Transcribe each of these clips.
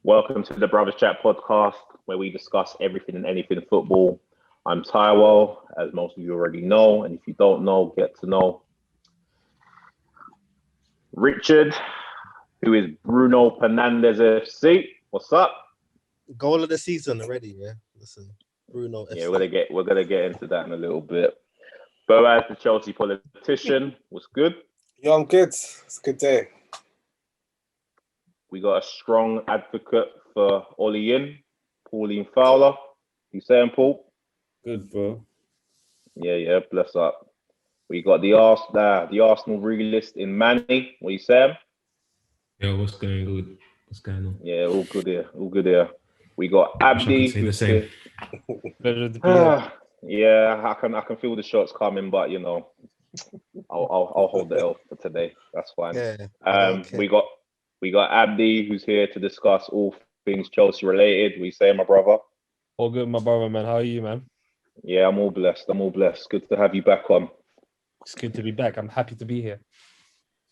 Welcome to the Brothers Chat podcast, where we discuss everything and anything football. I'm Taiwo, as most of you already know, and if you don't know, get to know. Richard, who is Bruno Fernandez FC. What's up? Goal of the season already, yeah. Listen, Bruno FC. Yeah, we're gonna get into that in a little bit. Boaz, the Chelsea politician, was good. Yeah, I'm good. It's a good day. We got a strong advocate for Ollie in, Pauline Fowler. You saying, Paul? Good, bro. Yeah, bless up. We got the Arsenal realist in Manny. What you saying? Yeah, what's going on? Yeah, all good here. We got Abdi. I can say the same. Pleasure to be here. Yeah, I can feel the shots coming, but you know, I'll hold the L for today. That's fine. Yeah. Okay. We got Abdi, who's here to discuss all things Chelsea related. We say, my brother. All good, my brother, man. How are you, man? Yeah, I'm all blessed. Good to have you back on. It's good to be back. I'm happy to be here.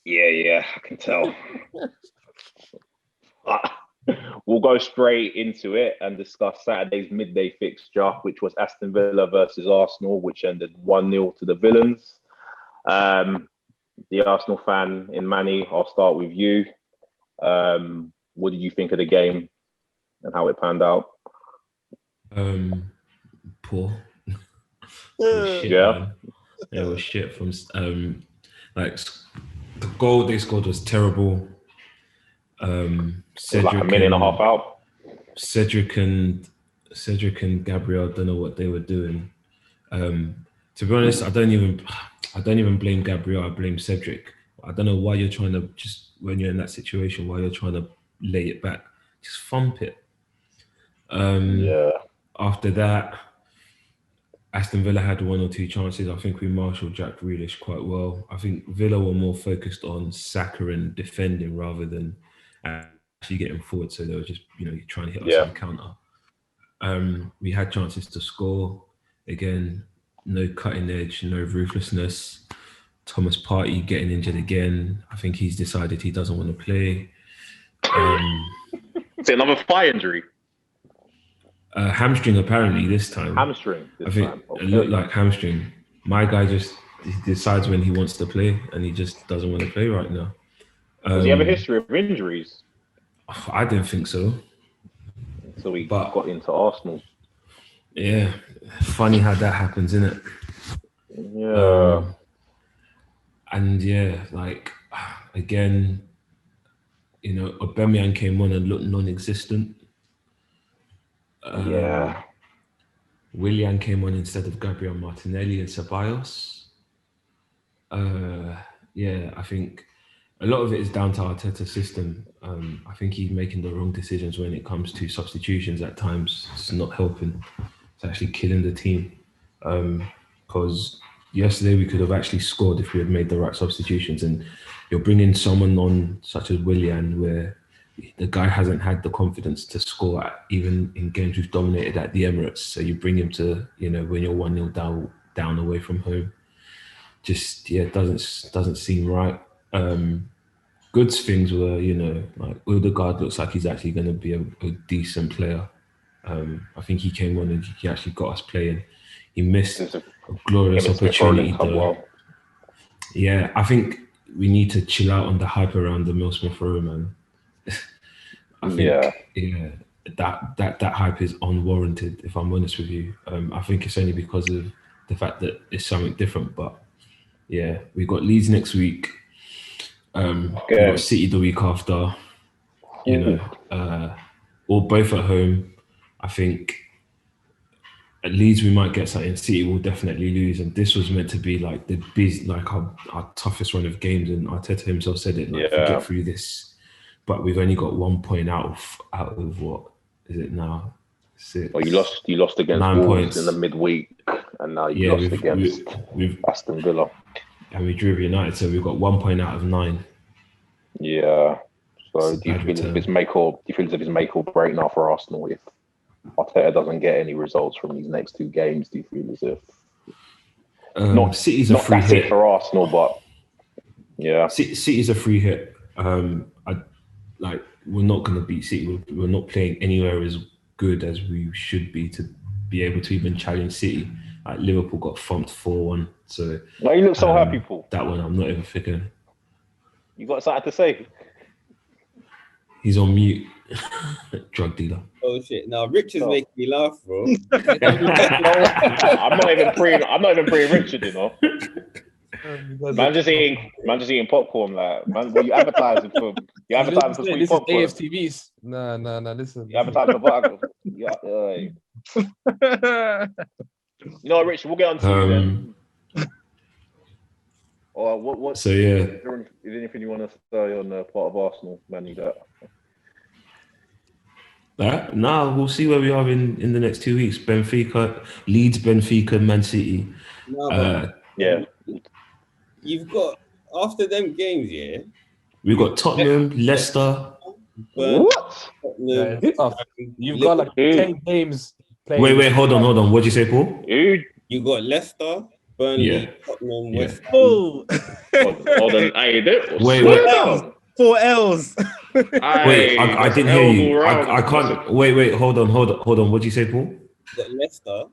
Yeah, I can tell. We'll go straight into it and discuss Saturday's midday fixture, which was Aston Villa versus Arsenal, which ended 1-0 to the Villains. The Arsenal fan in Manny, I'll start with you. What did you think of the game and how it panned out? Poor. Yeah. Man. It was shit from like the goal they scored was terrible. Cedric like a minute and a half out. Cedric and Gabriel don't know what they were doing. To be honest, I don't even blame Gabriel. I blame Cedric. I don't know why you're trying to just when you're in that situation, why you're trying to lay it back. Just thump it. After that, Aston Villa had one or two chances. I think we marshalled Jack Grealish quite well. I think Villa were more focused on Saka and defending rather than actually getting forward. So they were just, trying to hit us on the counter. We had chances to score. Again, no cutting edge, no ruthlessness. Thomas Partey getting injured again. I think he's decided he doesn't want to play. Is it another thigh injury? Hamstring apparently this time. Hamstring. I think it looked like hamstring. My guy just decides when he wants to play, and he just doesn't want to play right now. Does he have a history of injuries? I didn't think so. So he got into Arsenal. Yeah, funny how that happens, isn't it? Yeah. And yeah, like again, Aubameyang came on and looked non-existent. Willian came on instead of Gabriel Martinelli and Ceballos. I think a lot of it is down to Arteta's system. I think he's making the wrong decisions when it comes to substitutions at times. It's not helping. It's actually killing the team. Because yesterday we could have actually scored if we had made the right substitutions. And you're bringing someone on such as Willian where the guy hasn't had the confidence to score even in games we've dominated at the Emirates. So you bring him to, when you're 1-0 down away from home. Just, it doesn't seem right. Goods things were, like Odegaard looks like he's actually going to be a decent player. I think he came on and he actually got us playing. He missed a glorious opportunity though. Yeah, I think we need to chill out on the hype around the Emile Smith Rowe, man. I think that hype is unwarranted, if I'm honest with you. I think it's only because of the fact that it's something different. But yeah, we got Leeds next week. We got City the week after. Or both at home. I think at Leeds we might get something. City will definitely lose, and this was meant to be like our toughest run of games. And Arteta himself said it. Like, get through this. But we've only got 1 point out of what is it now? 6. Well, you lost against 9 Wolves points in the midweek, and now you lost against Aston Villa. And we drew with United, so we've got 1 point out of 9. Yeah. So do you feel as if it's make or break now for Arsenal if Arteta doesn't get any results from these next 2 games? Do you feel as if City's a free hit for Arsenal, but yeah, City's a free hit. like we're not going to beat City. We're not playing anywhere as good as we should be to be able to even challenge City. Like Liverpool got thumped 4-1, so Why you look so happy, Paul? that one I'm not even thinking. You got something to say? He's on mute. Drug dealer. Oh shit! Now Rich is making me laugh, bro. I'm not even pre Richard, you know. Man just eating popcorn, like man. What you advertising for? You advertising for sweet This is popcorn. AFTVs. Nah. Listen. You advertising for butter. Yeah, you know, Rich, we'll get on to you then. Or what? So yeah. Is there anything you want to say on the part of Arsenal, Man? Nah, we'll see where we are in the next 2 weeks. Benfica, Leeds, Benfica, Man City. No, but Yeah. you've got after them games, yeah. We've got Tottenham, Leicester. What? Yeah, Tottenham, it's tough. You've got like 10 games playing. Wait, hold on. What'd you say, Paul? Dude. you got Leicester, Burnley, Yeah. Tottenham, Yeah. West Ham. Oh, Hold on. Hey, Wait. 4 L's. Wait, I didn't hear you. I can't. Wait. Hold on. What'd you say, Paul? You got Leicester,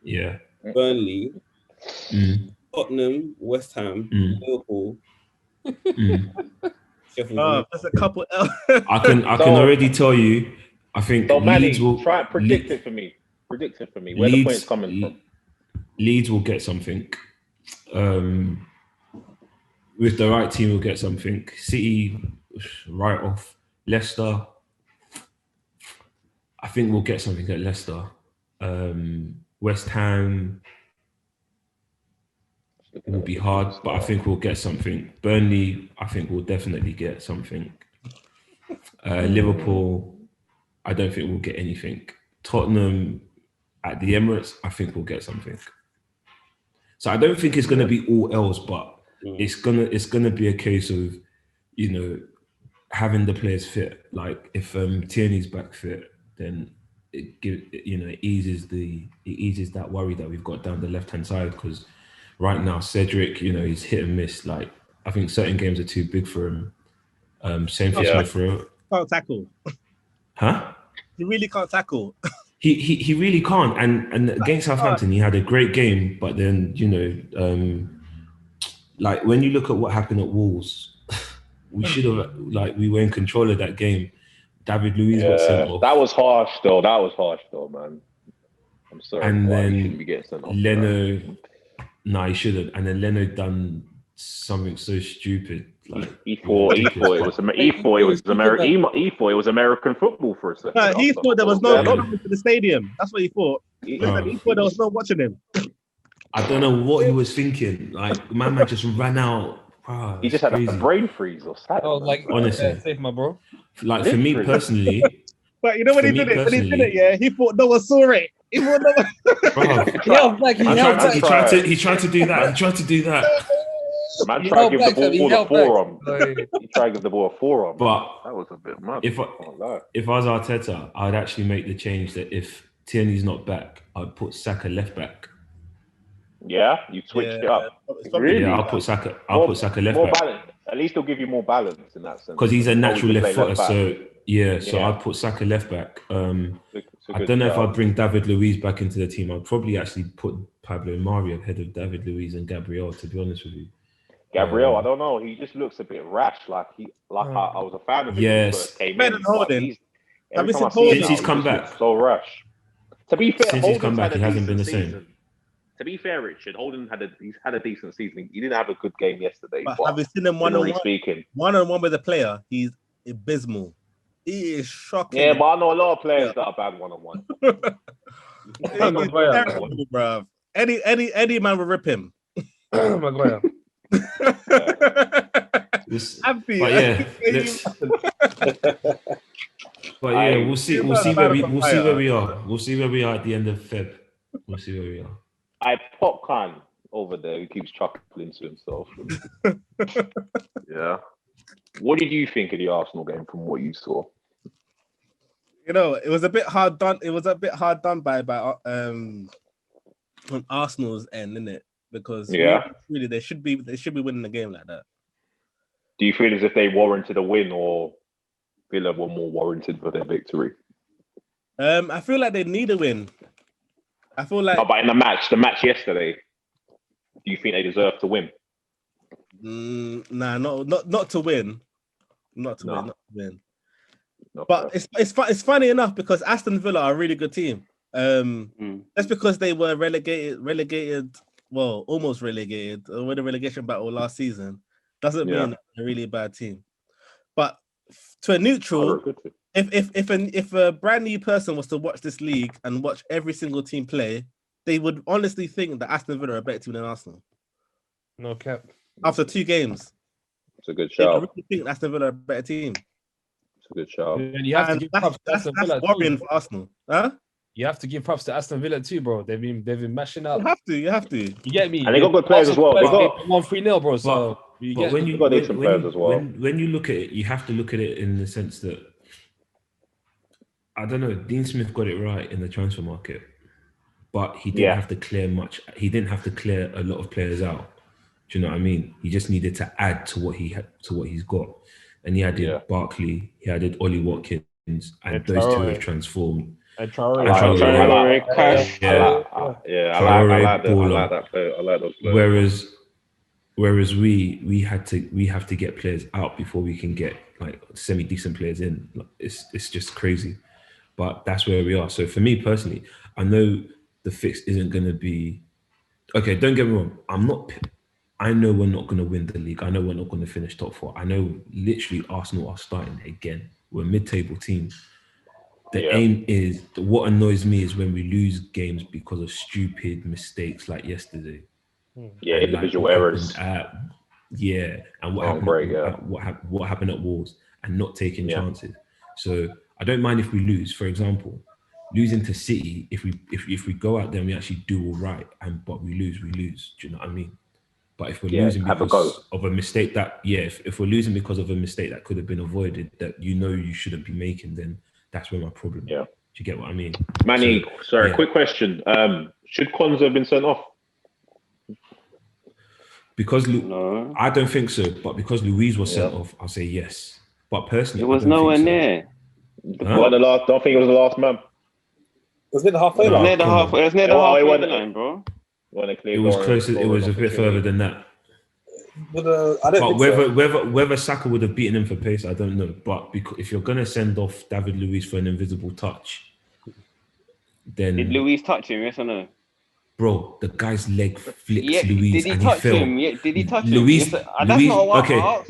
Yeah. Burnley, Tottenham, West Ham, Liverpool, Sheffield. There's a couple L's. I can already tell you. I think So, Manny, Leeds will try it. Predict it for me. Where the point's coming from? Leeds will get something. With the right team, we'll get something. City, right off. Leicester, I think we'll get something at Leicester. West Ham will be hard, but I think we'll get something. Burnley, I think we'll definitely get something. Liverpool, I don't think we'll get anything. Tottenham at the Emirates, I think we'll get something. So I don't think it's going to be all else, but it's gonna be a case of, you know, having the players fit. Like if Tierney's back fit, then it eases that worry that we've got down the left hand side, because right now Cedric, you know, he's hit and miss. Like I think certain games are too big for him. Same for Smith Rowe. Can't tackle. Huh? He really can't tackle. He really can't. And against Southampton, he had a great game, but then, you know, like when you look at what happened at Wolves, we should have, like, we were in control of that game. David Luiz got sent off. That was harsh though, man. I'm sorry. And then he shouldn't be getting sent off. Leno, he shouldn't. And then Leno done something so stupid. Like He thought it was American football for a second. He thought there was no coming to the stadium. That's what he thought. He thought there was no watching him. I don't know what he was thinking. Like, my man just ran out. Wow, He just had a brain freeze or something. Oh, like honestly, safe, my bro. like for me personally, But you know when he did it, yeah, he thought no one saw it. He thought no one. he tried to do that. Man tried to give the ball a forearm. He tried to give the ball a forearm. But that was a bit mad. If I was Arteta, I'd actually make the change that if Tierney's not back, I'd put Saka left back. Yeah, you switched it up. Really? Yeah, I'll put Saka left back. Balance. At least he'll give you more balance in that sense. Because he's a natural left footer, left so I'd put Saka left back. I don't know if I'd bring David Luiz back into the team. I'd probably actually put Pablo Mari ahead of David Luiz and Gabriel, to be honest with you. Gabriel, I don't know. He just looks a bit rash. I was a fan of him. Yes. Better than Holding. Since he's come back, so rash. To be fair, since he's come back, he hasn't been the same. To be fair, Richard, Holden he's had a decent season. He didn't have a good game yesterday. But have you seen him one-on-one with a player? He's abysmal. He is shocking. Yeah, but I know a lot of players that are bad one-on-one. Terrible, bruv. Any man will rip him. Maguire. We'll see where we are. We'll see where we are at the end of Feb. We'll see where we are. Popcorn over there who keeps chuckling to himself. Yeah. What did you think of the Arsenal game from what you saw? You know, it was a bit hard done. It was a bit hard done by on Arsenal's end, isn't it? Because really, they should be winning the game like that. Do you feel as if they warranted a win, or Villa were more warranted for their victory. I feel like they need a win. I feel like, but in the match yesterday, do you think they deserve to win? Nah, not to win, not to win. Not But fair. it's funny enough because Aston Villa are a really good team. That's because they were relegated. Well, almost relegated. With the relegation battle last season, doesn't mean they're a really bad team. But to a neutral, if a brand new person was to watch this league and watch every single team play, they would honestly think that Aston Villa are a better team than Arsenal. No cap. After 2 games, it's a good they shout. really think Aston Villa are a better team. It's a good shout. And you have to give props to Aston Villa. That's worrying for Arsenal, huh? You have to give props to Aston Villa too, bro. They've been mashing up. You have to. You get me? And they got good players as well. They got 1-3-0, bro. So when you got decent players as well. When you look at it, you have to look at it in the sense that I don't know. Dean Smith got it right in the transfer market, but he didn't have to clear much. He didn't have to clear a lot of players out. Do you know what I mean? He just needed to add to what he had, to what he's got, and he added Barkley, he added Ollie Watkins, and those two have transformed. And Traore. I like that player. I like those players. Whereas we have to get players out before we can get like semi-decent players in. It's just crazy, but that's where we are. So for me personally, I know the fix isn't going to be okay. Don't get me wrong. I know we're not going to win the league. I know we're not going to finish top 4. I know literally Arsenal are starting again. We're a mid-table team. The aim is, what annoys me is when we lose games because of stupid mistakes like yesterday. Yeah, individual errors. And what happened at Wolves and not taking chances. So I don't mind if we lose. For example, losing to City, if we go out there and we actually do all right, but we lose. Do you know what I mean? But if we're losing because of a mistake if we're losing because of a mistake that could have been avoided, that you shouldn't be making, then that's where my problem is. Do you get what I mean? Manny, quick question. Should Konza have been sent off? Because I don't think so, but because Louise was sent off, I'll say yes. But personally, it was nowhere near. Don't think it was the last man. It was near the halfway line. It was near the halfway line, bro. It was closer. It was a bit further than that. But whether Saka would have beaten him for pace, I don't know. But if you're gonna send off David Luiz for an invisible touch, then did Luiz touch him? Yes or no? Bro, the guy's leg flicked Luiz and he touch fell. him? Yeah, did he touch Luiz, him? That's not what I asked.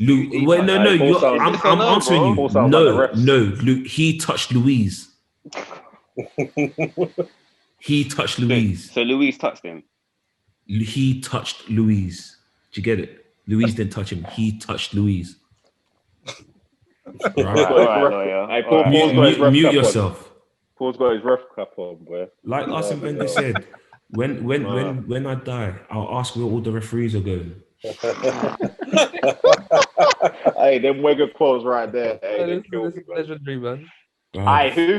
I'm answering you. He touched Luiz. He touched Luiz. So Luiz touched him. He touched Luiz. Do you get it? Luiz didn't touch him. He touched Luiz. Mute yourself. Paul's got his ref cap on, boy. Like Arsene Wenger said, when I die, I'll ask where all the referees are going. Hey, them Wenger quotes right there. This is legendary, man. Who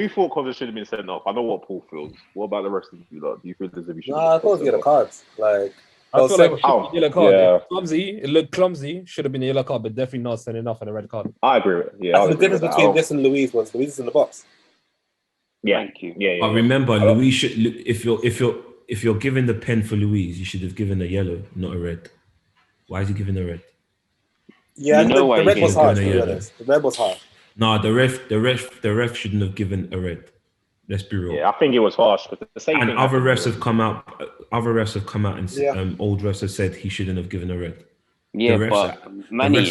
thought Konza should have been sent off? I know what Paul feels. What about the rest of you lot? Do you feel as if he should? I thought he get a card. Like I feel like it should be a yellow card. Yeah. Clumsy. It looked clumsy. Should have been a yellow card, but definitely not sending off on a red card. I agree with it. Yeah, that's the difference between this and Luiz. Was Luiz is in the box? Yeah, thank you. Yeah. But remember, Luiz should. If you're giving the pen for Luiz, you should have given a yellow, not a red. Why is he giving a red? Yeah, the red was hard. The red was hard. No, the ref shouldn't have given a red. Let's be real. Yeah, I think it was harsh. But the same. And other refs have come out. Other refs have come out and old refs have said he shouldn't have given a red. Yeah, the refs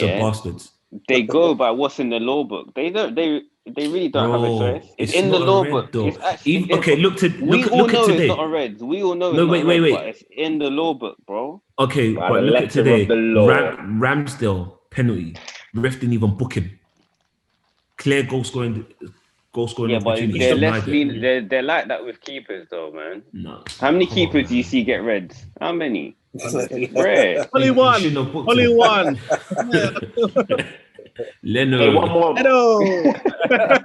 are bastards. They go by what's in the law book. They don't. They really don't have a choice. It's in the law book. It's actually look at we all know today. It's not a red. We all know. No, wait. But it's in the law book, bro. Okay, but look at today. Ramsdale penalty. Ref didn't even book him. Clear goal scoring. Yeah, but they're like that with keepers, though, man. No. How many keepers do you see get reds? How many? Rare. Only one. Leno. Hey, one more.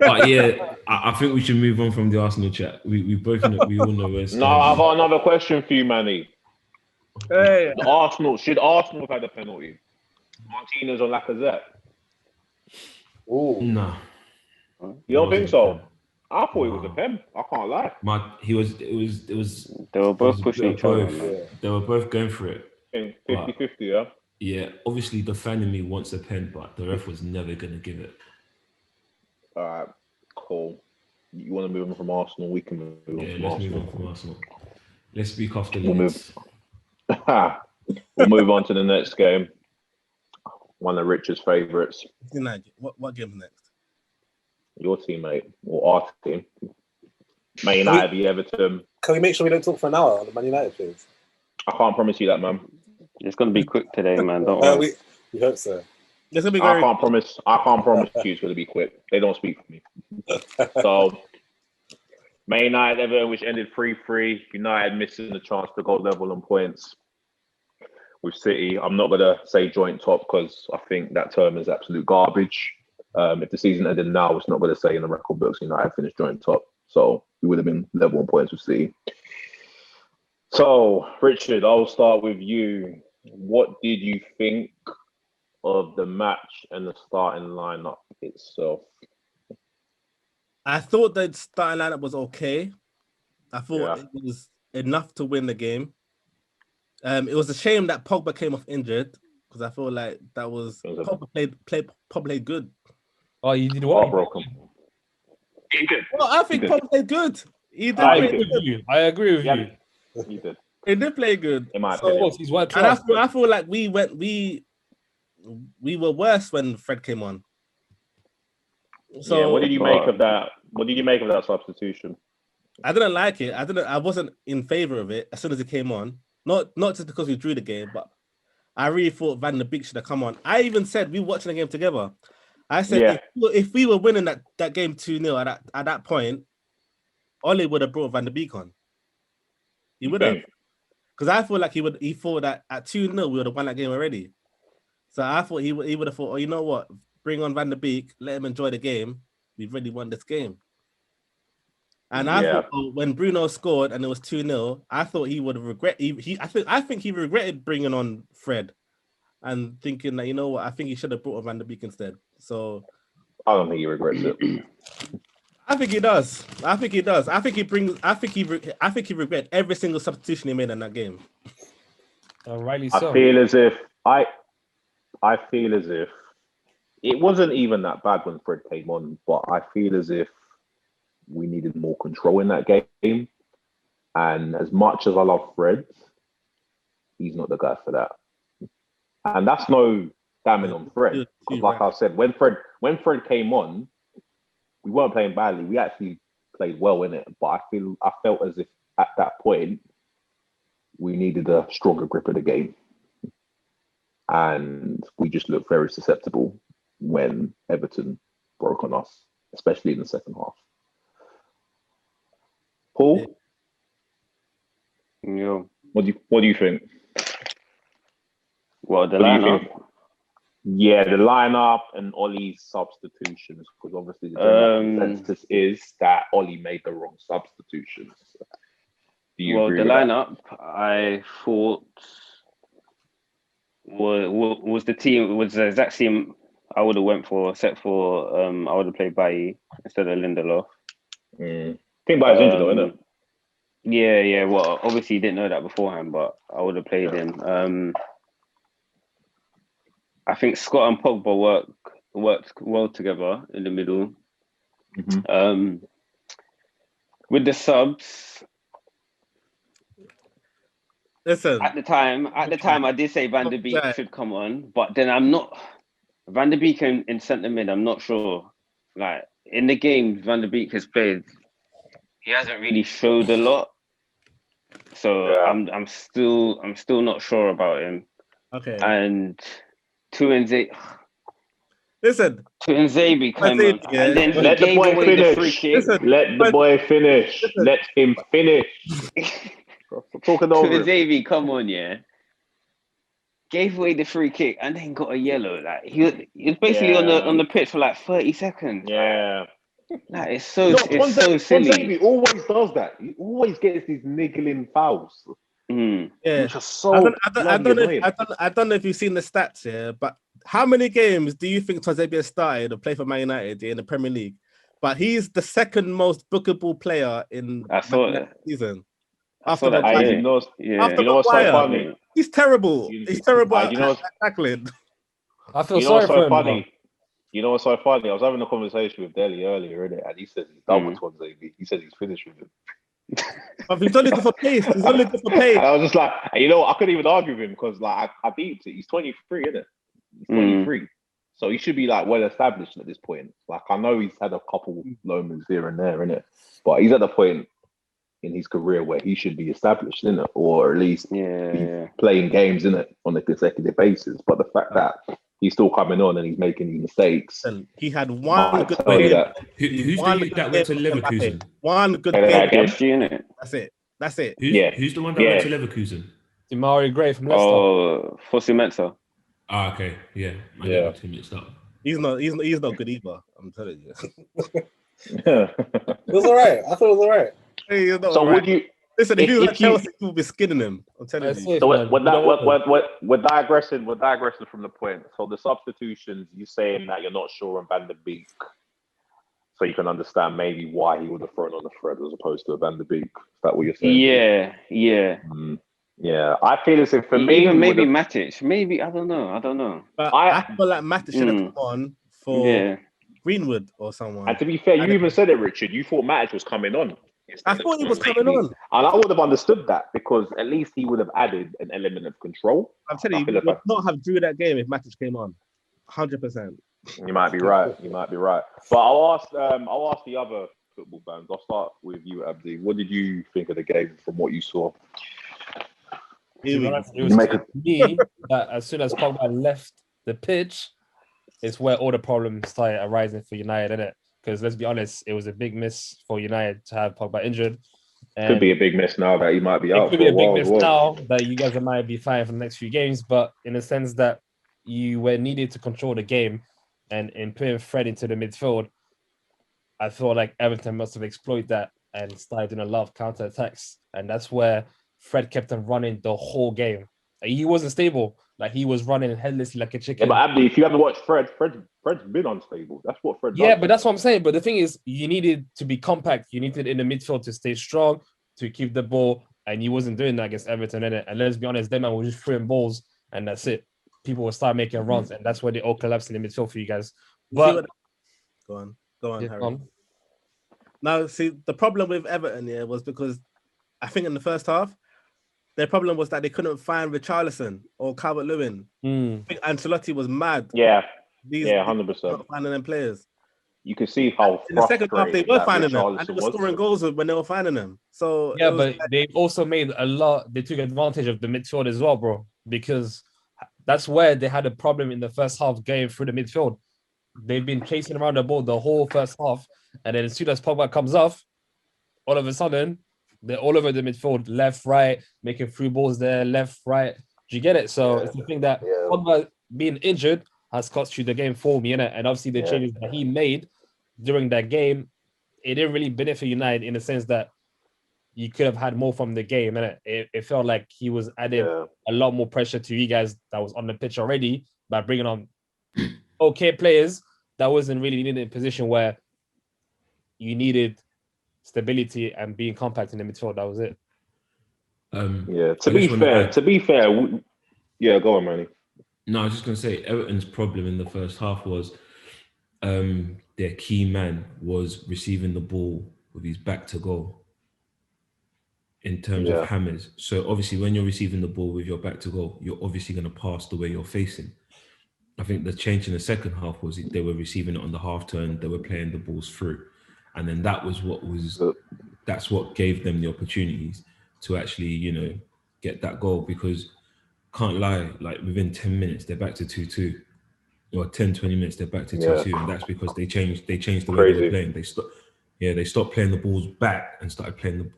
But yeah, I think we should move on from the Arsenal chat. We both know, we all know where it's No, I've got another question for you, Manny. Hey. Should Arsenal have had a penalty? Martinez or Lacazette? Ooh. No. You don't think so? I thought it was a pen. I can't lie. It was. They were both pushing each other. They were both going for it. 50-50, yeah. Yeah, obviously the fan in me wants a pen, but the ref was never going to give it. All right, cool. You want to move on from Arsenal? We can move on from Arsenal. Move on from Arsenal. Let's speak after Leeds. We'll move on to the next game. One of Richard's favourites. What game next? Your teammate or our team? Man United v Everton. Can we make sure we don't talk for an hour on the Man United, please? I can't promise you that, man. It's going to be quick today, man. Don't worry. We hope so. It's gonna be I can't promise you it's going to be quick. They don't speak for me. So, Man United, Everton, which ended 3-3. United missing the chance to go level on points with City. I'm not going to say joint top because I think that term is absolute garbage. If the season ended now, it's not going to say in the record books United finished joint top. So we would have been level on points with City. So, Richard, I'll start with you. What did you think of the match and the starting lineup itself? I thought the starting lineup was okay. I thought it was enough to win the game. It was a shame that Pogba came off injured because I feel like that was Pogba played good. Oh, you did what? Broken. He did. Well, I think Pogba played good. He did. I agree with you. He did. He did play good. In my opinion. He's world And class. I feel like we were worse when Fred came on. So what did you make of that? What did you make of that substitution? I didn't like it. I wasn't in favor of it as soon as he came on. Not just because we drew the game, but I really thought Van der Beek should have come on. I even said we were watching the game together. I said if we were winning that game 2-0 at that point, Ole would have brought Van der Beek on. He would have. Because I feel like he thought that at 2-0 we would have won that game already. So I thought he would have thought, oh, you know what? Bring on Van der Beek, let him enjoy the game. We've already won this game. And I thought when Bruno scored and it was 2-0, I thought he would have I think he regretted bringing on Fred and thinking that, you know what, I think he should have brought on Van der Beek instead. So I don't think he regrets it. I think he does. I think he regret every single substitution he made in that game. Rightly so. I feel as if it wasn't even that bad when Fred came on, but I feel as if we needed more control in that game. And as much as I love Fred, he's not the guy for that. And that's no damning on Fred. Because like I said, when Fred came on, we weren't playing badly. We actually played well in it. But I felt as if at that point, we needed a stronger grip of the game. And we just looked very susceptible when Everton broke on us, especially in the second half. Paul? Yeah. What do you think? Well, the lineup. Yeah, the lineup and Ollie's substitutions, because obviously the general consensus is that Ollie made the wrong substitutions. Do you agree the with lineup, I thought was the exact team I would have went for, except for I would have played Bailly instead of Lindelof. I think Bailly's injured, though, isn't it? Yeah. Well, obviously you didn't know that beforehand, but I would have played him. I think Scott and Pogba worked well together in the middle. Mm-hmm. With the subs, listen. At the time, I did say Van der Beek should come on, but then I'm not. Van der Beek in centre mid, I'm not sure. Like in the game, Van der Beek has played. He hasn't really showed a lot, so I'm still not sure about him. Okay. And Tuanzebe. Listen. Tuanzebe came on, and then let the boy finish. Let the boy finish. Let him finish. Talking over. Tuanzebe, come on, yeah. Gave away the free kick and then got a yellow. Like he was basically on the pitch for like 30 seconds. Yeah. Like it's so silly. Tuanzebe always does that. He always gets these niggling fouls. Yeah, which are so I don't know if you've seen the stats here, but how many games do you think Tuanzebe has started or played for Man United in the Premier League but he's the second most bookable player in the season. After the what's so funny? He's terrible. He's terrible at tackling. I feel sorry for him. Funny? You know what's so funny? I was having a conversation with Deli earlier, innit? And he said he's done with Swansea. He said he's finished with him. But he's only good for pace. He's only good for pace. And I was just like, you know, I couldn't even argue with him because, like, I beat it. He's 23, isn't it? He's 23, so he should be like well established at this point. Like, I know he's had a couple low moves here and there, innit? But he's at the point in his career where he should be established, innit? Or at least playing games, innit, on a consecutive basis. But the fact that he's still coming on and he's making these mistakes. And he had one good game. Who's the one that went to Leverkusen? One good game. Against you, innit? That's it. Who's the one that went to Leverkusen? Demari Gray from Leicester. Oh, Fossey Mensah. Ah, okay. Yeah. I got him mixed up. He's not good either. I'm telling you. It was all right. I thought it was all right. Hey, so would you listen? If he was at Chelsea, he would be skinning him. I'm telling you. So we're digressing from the point. So the substitutions, you saying that you're not sure on Van der Beek, so you can understand maybe why he would have thrown on the Fred as opposed to a Van der Beek. Is that what you're saying? Yeah. Yeah, I feel as if for me, even maybe Matic. Maybe I don't know. But I feel like Matic should have come on for Greenwood or someone. And to be fair, you even said it, Richard. You thought Matic was coming on. I thought he was coming on, and I would have understood that because at least he would have added an element of control. I'm telling you, you would not have drew that game if Matic came on. 100%. You might be right. But I'll ask the other football fans. I'll start with you, Abdi. What did you think of the game from what you saw? It was me that as soon as Pogba left the pitch, it's where all the problems started arising for United, innit? Because let's be honest, it was a big miss for United to have Pogba injured. And could be a big miss now that he might be out. It could be a big miss now that you guys might be fine for the next few games, but in the sense that you were needed to control the game, and in putting Fred into the midfield, I feel like Everton must have exploited that and started doing a lot of counter-attacks, and that's where Fred kept on running the whole game. Like, he wasn't stable. Like, he was running headlessly like a chicken. Yeah, but Abdi, if you haven't watched Fred's been unstable. That's what Fred does. Yeah, but that's what I'm saying. But the thing is, you needed to be compact. You needed in the midfield to stay strong, to keep the ball, and you wasn't doing that against Everton, innit? And let's be honest, them man were just throwing balls, and that's it. People will start making runs, and that's where they all collapse in the midfield for you guys. But go on, Harry. Now, see, the problem with Everton was because I think in the first half, their problem was that they couldn't find Richarlison or Calvert-Lewin. I think Ancelotti was mad. Yeah, 100%. Not finding them players. You can see how in the second half they were finding them, and they were scoring goals when they were finding them. So yeah, but they also made a lot. They took advantage of the midfield as well, bro, because that's where they had a problem in the first half going through the midfield. They've been chasing around the ball the whole first half, and then as soon as Pogba comes off, all of a sudden they're all over the midfield, left, right, making through balls there, left, right. Do you get it? So it's the thing that Pogba being injured has cost you the game for me, innit? And obviously the changes that he made during that game, it didn't really benefit United in the sense that you could have had more from the game, innit? It felt like he was adding a lot more pressure to you guys that was on the pitch already by bringing on okay players that wasn't really needed in a position where you needed stability and being compact in the midfield. That was it. To be fair, go on, Manny. No, I was just going to say Everton's problem in the first half was their key man was receiving the ball with his back to goal in terms of hammers. So obviously when you're receiving the ball with your back to goal, you're obviously going to pass the way you're facing. I think the change in the second half was they were receiving it on the half turn, they were playing the balls through. And then that's what gave them the opportunities to actually, get that goal, because can't lie, like within 10 minutes, they're back to 2-2. Or 10, 20 minutes, they're back to 2-2. And that's because they changed the way they were playing. They stopped playing the balls back and started playing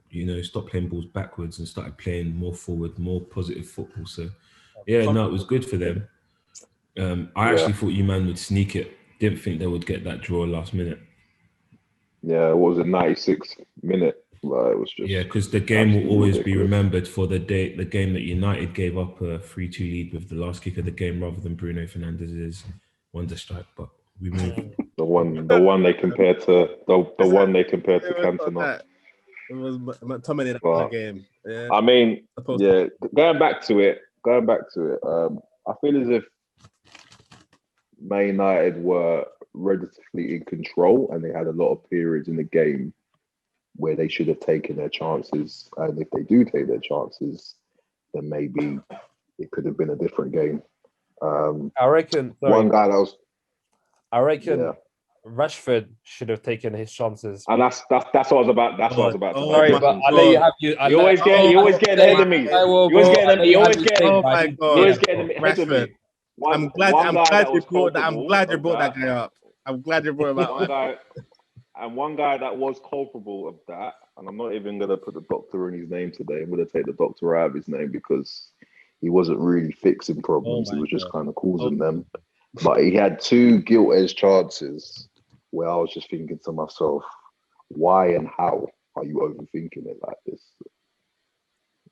stopped playing balls backwards and started playing more forward, more positive football. So it was good for them. I actually thought you man would sneak it. Didn't think they would get that draw last minute. Yeah, it was a 96th minute. It was just because the game will always be remembered for the game that United gave up a 3-2 lead with the last kick of the game rather than Bruno Fernandes's wonder strike. But We move. The one they compared to Cantona. It was McTominay in that game. Yeah. I mean, going back to it. I feel as if Man United were relatively in control, and they had a lot of periods in the game where they should have taken their chances. And if they do take their chances, then maybe it could have been a different game. I reckon. One guy that was. I reckon Rashford should have taken his chances. And that's what I was about. That's what I was about. Sorry, but I'll let you have you. You always get ahead of me. You always get ahead of me. I'm glad you brought that guy up. I'm glad you brought him up. One guy that was culpable of that, and I'm not even gonna put the doctor in his name today. I'm gonna take the doctor out of his name because he wasn't really fixing problems. He was just kind of causing them. But he had 2 gilt-edged chances where I was just thinking to myself, why and how are you overthinking it like this?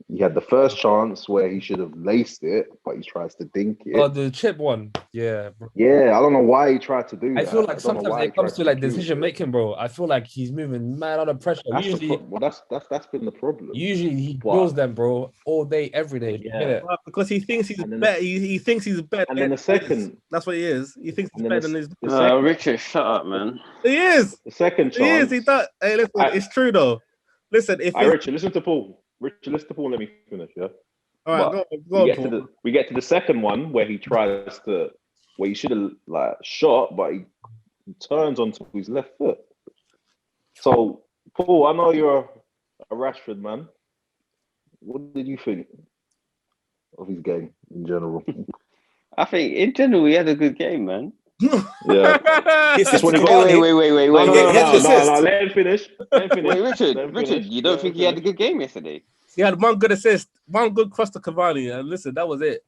He had the first chance where he should have laced it, but he tries to dink it. Oh, the chip one. Yeah. Bro. Yeah, I don't know why he tried to do that. I feel like sometimes when it comes to like decision making, bro, I feel like he's moving mad under pressure. That's been the problem. Usually he drills them, bro, all day, every day. Yeah. Because he thinks he's better. He thinks he's better. And then the second, that's what he is. He thinks he's better than his. Richard, shut up, man. He is. The second chance. He is. He does. Hey, listen, it's true though. Listen, Richard, listen to Paul. Let me finish, yeah? All right, go on, we get to the second one where he tries to, where he should have like shot, but he turns onto his left foot. So, Paul, I know you're a Rashford man. What did you think of his game in general? I think in general he had a good game, man. Yeah. Wait. No, let him finish. Wait, Richard, you don't think he had a good game yesterday? He had one good assist, one good cross to Cavani, and listen, that was it.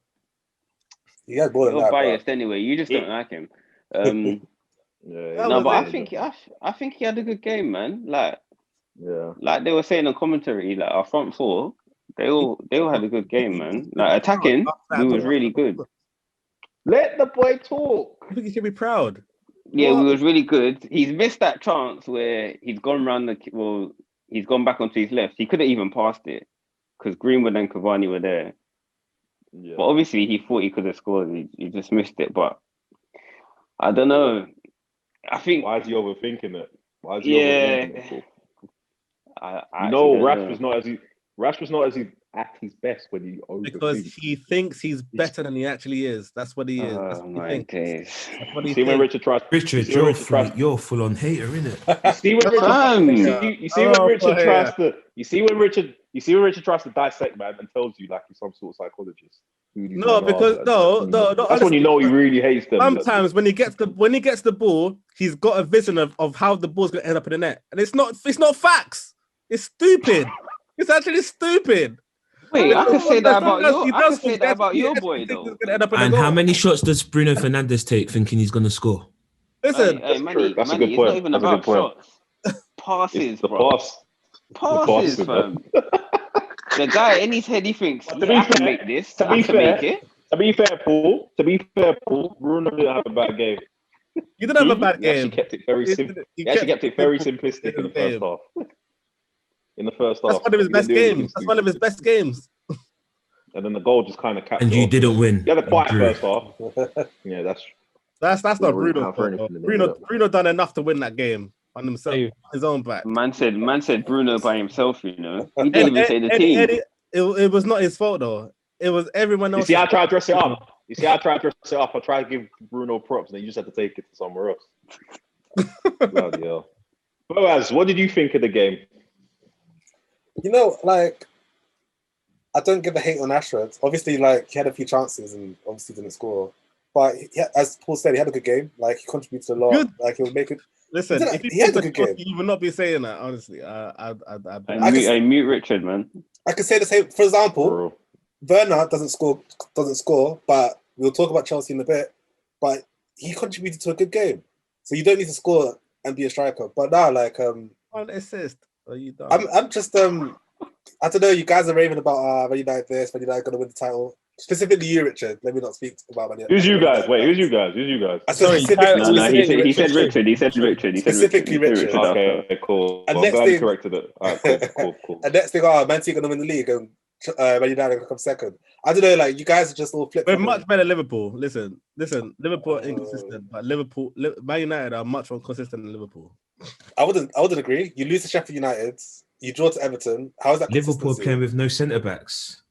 He had more than You're that, biased anyway. You just don't like him. I think he had a good game, man. Like they were saying on commentary, like our front four, they all had a good game, man. Like attacking, we was really good. Let the boy talk. I think he should be proud. Yeah, we was really good. He's missed that chance where he's gone he's gone back onto his left. He could have even passed it because Greenwood and Cavani were there. Yeah. But obviously he thought he could have scored. He just missed it. But I don't know. I think why is he overthinking it? Rashford's not as he at his best when he overthinks. Because he thinks he's better than he actually is. That's what he is. That's what he thinks. That's what he thinks. When you're full on hater, innit? You see when Richard tries to dissect man and tells you like he's some sort of psychologist. No, that's honestly, when you know he really hates them. Sometimes when he gets the ball, he's got a vision of how the ball's gonna end up in the net. And it's not facts. It's stupid. It's actually stupid. Wait, I can say that about your boy though. And how many shots does Bruno Fernandes take thinking he's gonna score? Listen, that's a good point. It's not even about shots. Passes, bro. Passes, fam. The guy in his head, he thinks, I can make this. To be fair, Paul, Bruno didn't have a bad game. You didn't have a bad game. He actually kept it very simple. He actually kept it very simplistic in the first half. That's one of his best games. That's one of his best games. And then the goal just kind of capped. And you didn't win. He had a quiet first half. Yeah, that's not Bruno. Bruno done enough to win that game on himself, his own back. Man said Bruno by himself. You know, he didn't even say the team. It was not his fault though. It was everyone else. You see, I tried to dress it up. I tried to give Bruno props, and then you just had to take it to somewhere else. Bloody hell. Boaz, what did you think of the game? You know, like, I don't give a hate on Rashford. Obviously, like, he had a few chances and obviously didn't score. But as Paul said, he had a good game. Like, he contributed a lot. Good. Like, he was making. Listen, if he had a good game, you would not be saying that. Honestly, I mute Richard, man. I could say the same. For example, Werner doesn't score, but we'll talk about Chelsea in a bit. But he contributed to a good game, so you don't need to score and be a striker. But now, like, one assist. Are you done? I'm just I don't know. You guys are raving about Man United this, Man United gonna win the title. Specifically you, Richard. Let me not speak about Man United. Who's you guys? Wait, who's you guys? Who's you guys? I said Sorry, specifically. No, he said Richard. He said Richard. Specifically Richard. Okay, cool. And I'm next glad thing- you corrected it. All right, cool. And next thing, Man City gonna win the league and Man United gonna come second. I don't know, like you guys are just all flip. We're much better Liverpool. Listen. Liverpool are inconsistent, but Man United are much more consistent than Liverpool. I wouldn't agree. You lose to Sheffield United, you draw to Everton. How is that Liverpool consistency? playing with no centre backs.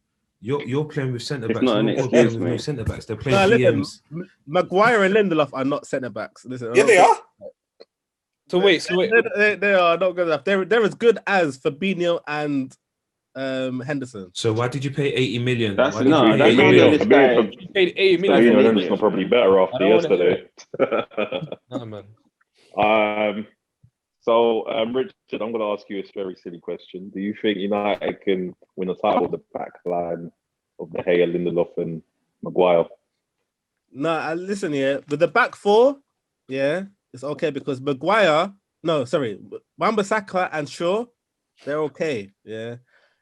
You're playing with centre It's backs. not an Liverpool excuse, playing with no mate. centre backs. They're playing DMs. Maguire and Lindelof are not centre backs. Listen, Yeah, they are. So wait. They are not good enough. They're as good as Fabinho and Henderson. So why did you pay 80 million? That's Why did no, you pay that's 80 not million? this guy. You paid 80 Yeah, million. Henderson probably better I after don't wanna hear yesterday. Nah, man. So, Richard, I'm going to ask you a very silly question. Do you think United can win a title with the back line of De Gea, Lindelof, and Maguire? No, listen here. With the back four, yeah, it's okay because Wan-Bissaka and Shaw, they're okay. Yeah,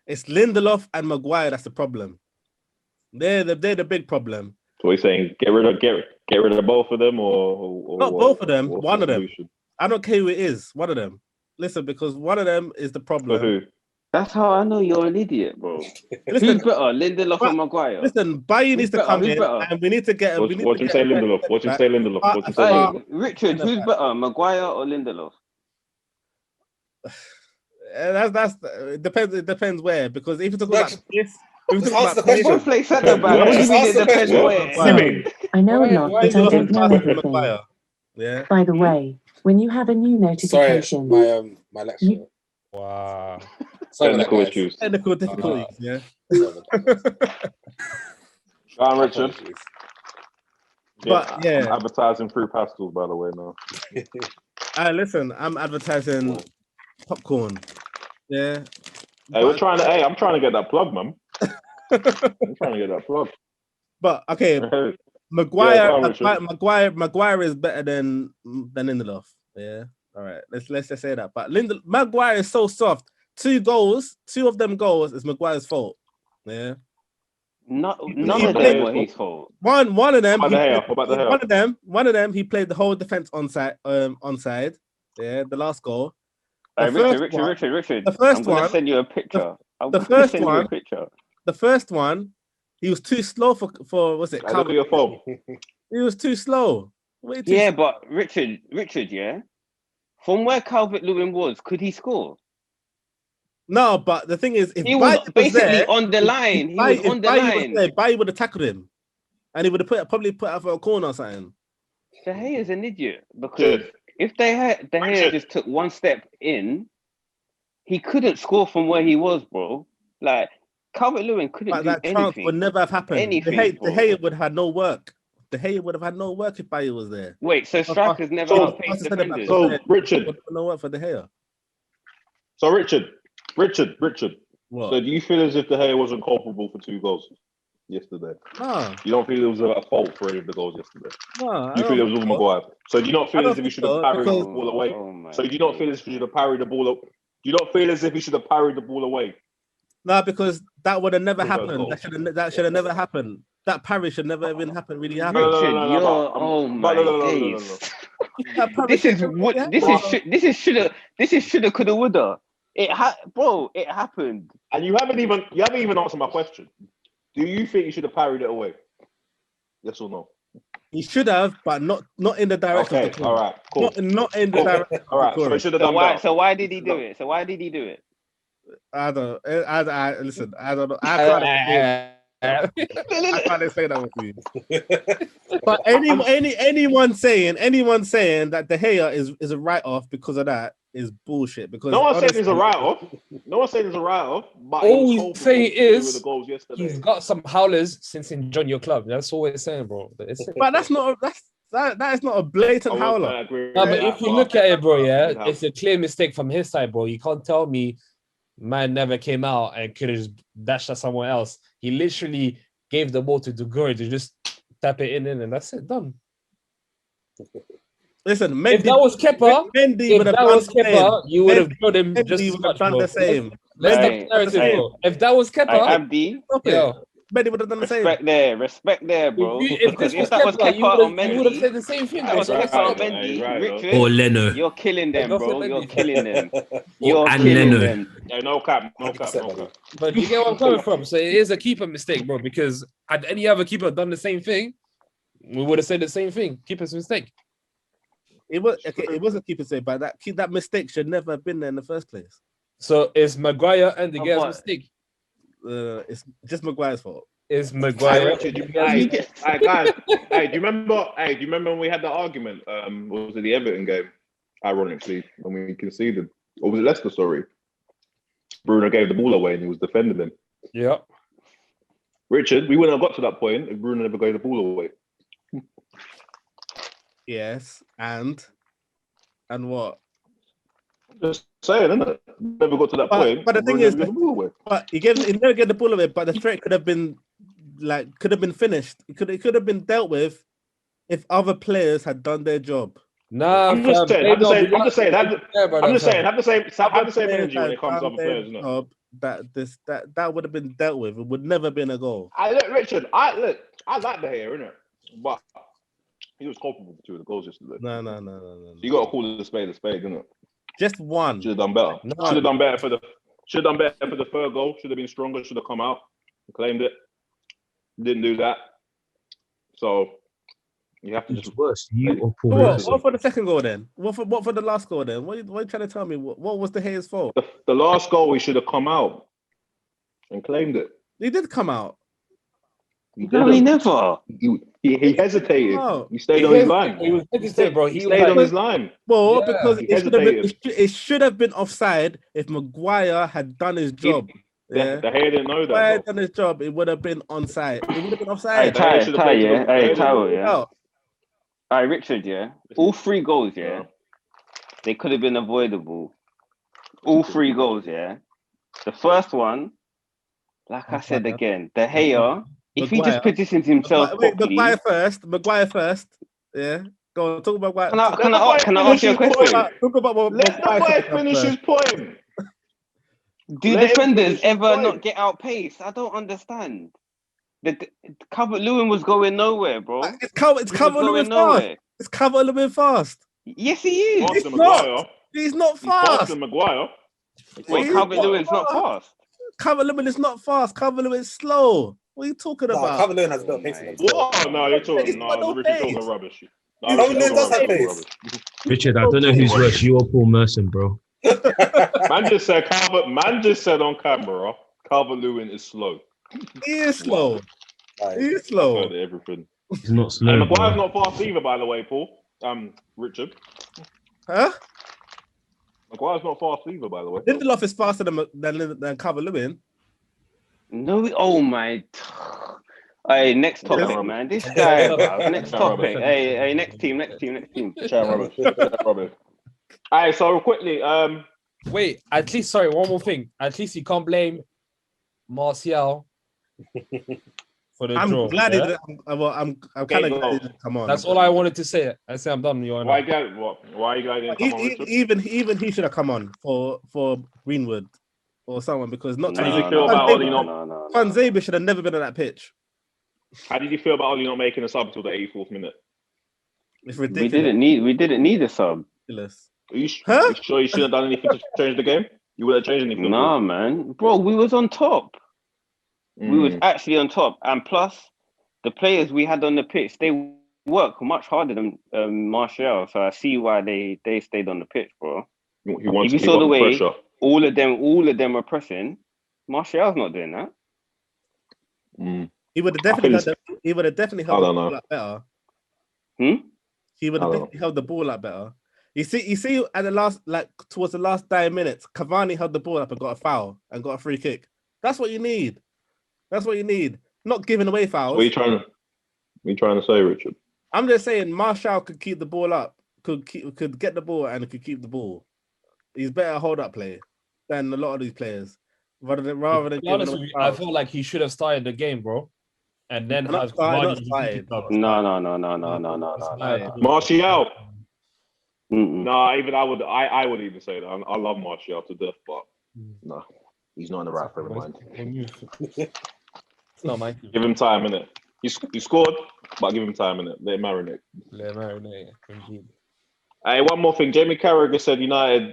it's Lindelof and Maguire that's the problem. They're the big problem. So we're saying get rid of both of them, or Not both of them. what's One the of them. solution? I don't care who it is. One of them. Listen, because one of them is the For problem. who? That's how I know you're an idiot, bro. Listen, Who's better, Lindelof or Maguire? listen, Bailly needs to better? come Who's in, better? and we need to get. Watch him say Lindelof. Watch him say Lindelof. Watch him say Hey, Lindelof. Richard, who's better, Maguire or Lindelof? It depends where, because if you talk about this, Just answer the question. Both play centre back. Yeah, What do you just mean it answer the depends question. where? So, I know a lot, Why but I Lindelof don't is know faster than everything. Maguire. Yeah. By the way, when you have a new Sorry, notification, my lecture. Wow. Sorry about Technical that, guys. issues. Technical difficulties. Yeah. Go on, Richard. Apologies. But, yeah. I'm advertising free pastels, by the way, now. Listen, I'm advertising popcorn. Yeah. Hey, I'm trying to get that plug, man. I'm trying to get that plug. But okay, Hey, Maguire, Yeah, go on, Richard. Maguire is better than Lindelof. Yeah. All right. Let's just say that. But Maguire is so soft. 2 of them goals is Maguire's fault. Yeah. None He of played- them were his fault. One of them. What about De Gea? One of them. He played the whole defense onside. Yeah. The last goal. Hey, The Richard. the first I'm gonna one- send you a picture. the first one- The first one, he was too slow for what's it? Hey, look at your phone. He was too slow. Way too Yeah, slow. but Richard, yeah. From where Calvert-Lewin was, could he score? No, but the thing is, if He was Bailly basically there, on the line. He was on the line. Bailly would have tackled him, and he would have probably put out for a corner or something. De Gea is an idiot because if De Gea just took one step in, he couldn't score from where he was, bro. Like Calvert-Lewin couldn't But do that chance anything. would never have happened. Anything, De bro. Gea would have had no work. De Gea would have had no work if Bailly was there. Wait, so strikers never So- outpaced so- defenders? So, Richard. Would have no work for De Gea. So, Richard. What? So, do you feel as if De Gea wasn't culpable for 2 goals yesterday? No, You don't feel it was a fault for any of the goals yesterday? no. You feel it was all Maguire? So, do you not feel I as if he don't should have think so, parried the because- ball away? Oh my So, do you not feel as if he should have parried the ball? Do you not feel as if he should have parried the ball away? No, because that would have never Because happened. goals. That should have never happened. That parry should never even happen. Really happen. No, Richard, no, you're but- oh my no. days. That parry This is should- what yeah. this is shoulda coulda woulda. It happened. And you haven't even answered my question. Do you think he should have parried it away? Yes or no? He should have, but not in the direction Okay, of the corner. all right, cool. Not in the Cool. direction. All right, of the so he corner. should have done better. So why did he do it? I don't. I listen. I don't know. I can't explain that with you. But anyone saying that De Gea is a write off because of that is bullshit. Because No one's saying honestly- it's a write-off. No one's saying it's a write-off. But All he we was culpable say for 2 of is the goals yesterday. He's got some howlers since he joined your club. That's all we're saying, bro. But that's not. That is not a blatant howler. No, but if you look at it, bro, yeah, it's a clear mistake from his side, bro. You can't tell me man never came out and could have just dashed at someone else. He literally gave the ball to Duguri to just tap it in, and that's it, done. Listen, Mendy, If that was Kepa, you would have showed him just as Mendy would have much, done bro. the same. Let's Hey, stop the narrative, hey. bro. If that was Kepa, Abdi, Stop it. yo, Benny would have done the same. Respect there, bro. If Because this was if that was Kepa, Kepa or you would have said Mendy, the same thing, that bro. was So Kepa let's or stop. Mendy, Richard, Or Leno. you're killing them, Don't say bro. You're Mendy. killing them. And You're killing Leno. them. Yeah, no cap. But you get where I'm coming from. So it is a keeper mistake, bro. Because had any other keeper done the same thing, we would have said the same thing. Keeper's mistake. It was okay. It was a keeper mistake, but that mistake should never have been there in the first place. So it's Maguire and De Gea's mistake. It's just Maguire's fault. Is Maguire? Hey, guys. Hey, do you remember? Hey, do you remember when we had the argument? Was it the Everton game? Ironically, when we conceded, or was it Leicester? Sorry, Bruno gave the ball away and he was defending him. Yeah. Richard, we wouldn't have got to that point if Bruno never gave the ball away. Yes, and what? Just saying, isn't it? Never got to that point. But the thing Bruno is, never gave the ball away. but he never get the ball away. But the threat could have been finished. It could have been dealt with if other players had done their job. Nah, I'm just saying. Have the same energy when it comes to other players. That would have been dealt with. It would never been a goal. Richard. I like the hair, innit? But he was culpable for two of the goals yesterday. No. So you got to call it a spade, innit? Just one. Should have done better. No. Should have done better for the third goal. Should have been stronger. Should have come out, claimed it. Didn't do that. So you have to just worse. You or Paul. What for the second goal then? What for the last goal then? What are you trying to tell me? What was the Hayes fault? The last goal, he should have come out and claimed it. He did come out. No, he never. He hesitated. Oh. He stayed on his line. He was hesitant, bro. He stayed on his line. Well, Yeah, because he it should have been offside if Maguire had done his job. The hair didn't know that. Maguire had done his job, it would have been onside. It would have been offside. Hey, Richard, yeah. All three goals, yeah. They could have been avoidable. All three goals, yeah. The first one, like I said again, the hair. If he just positions himself properly. Maguire first. Yeah. Go on, talk about Maguire. Can I ask you a question? Talk about what Let the boy finish his point. Do defenders ever not get outpaced? I don't understand. The Calvert-Lewin was going nowhere, bro. It's Calvert-Lewin fast. It's Calvert-Lewin fast. Yes, he is. He's not fast. Maguire. Wait, Calvert-Lewin's not fast. Calvert-Lewin is not fast. Calvert-Lewin is slow. What are you talking about? Calvert-Lewin has a bit of pace in him. What? No, you're talking. No, Richard's talking rubbish. Calvert-Lewin does have pace. Richard, I don't know who's worse, you or Paul Merson, bro. Man just said on camera, Calvert-Lewin is slow. He is slow. Right. He is slow. Everything. He's not slow. And Maguire's not fast either, by the way, Paul. Richard. Huh? Maguire's not fast either, by the way. Lindelof is faster than Calvert-Lewin. No, oh my. Hey, next topic, man. This guy, bro. Next topic. Hey, next team. Rubbish. All right, so quickly, Wait, at least, sorry, one more thing. At least you can't blame Martial for the draw. Glad I'm kind of glad he didn't come on. That's all I wanted to say. I say I'm done. Why are you guys come on? Even he should have come on for Greenwood or someone because not. How did you feel about Oli not? Van Zaber should have never been on that pitch. How did you feel about Oli not making a sub until the 84th minute? It's ridiculous. We didn't need a sub. Ridiculous. Are you sure you shouldn't have done anything to change the game? You wouldn't have changed anything. Nah, man, bro, we was on top. We was actually on top, and plus the players we had on the pitch, they work much harder than Martial. So I see why they stayed on the pitch, bro. If you saw the way all of them were pressing, Martial's not doing that. He would have definitely held the ball up better. He would have definitely held the ball up better. You see, at the last, towards the last 9 minutes, Cavani held the ball up and got a foul and got a free kick. That's what you need. Not giving away fouls. What are you trying to say, Richard? I'm just saying Martial could keep the ball up, could get the ball and could keep the ball. He's better at hold up play than a lot of these players. Rather than to be honest with you, I feel like he should have started the game, bro. And then have started. No. Martial. No, even I would even say that. I love Martial to death, but no, he's not in the right frame of mind. It's not my team. Give him time, innit? He scored, but give him time, innit? Let him marinate. Indeed. Hey, one more thing. Jamie Carragher said United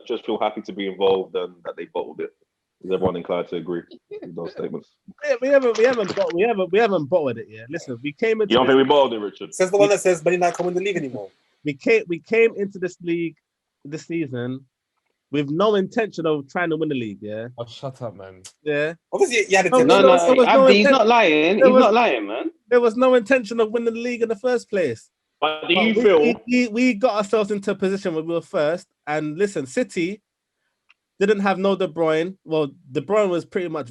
just feel happy to be involved and that they bottled it. Is everyone inclined to agree with those statements? We haven't bottled it yet. Listen, we came into. You don't think we bottled it, Richard? Says the one that says Man United can't win the league anymore. We came into this league this season with no intention of trying to win the league. Yeah. Oh, shut up, man. Yeah. Obviously, you had a No, intention. he's not lying. He's not lying, man. There was no intention of winning the league in the first place. But do you feel we got ourselves into a position where we were first? And listen, City didn't have no De Bruyne. Well, De Bruyne was pretty much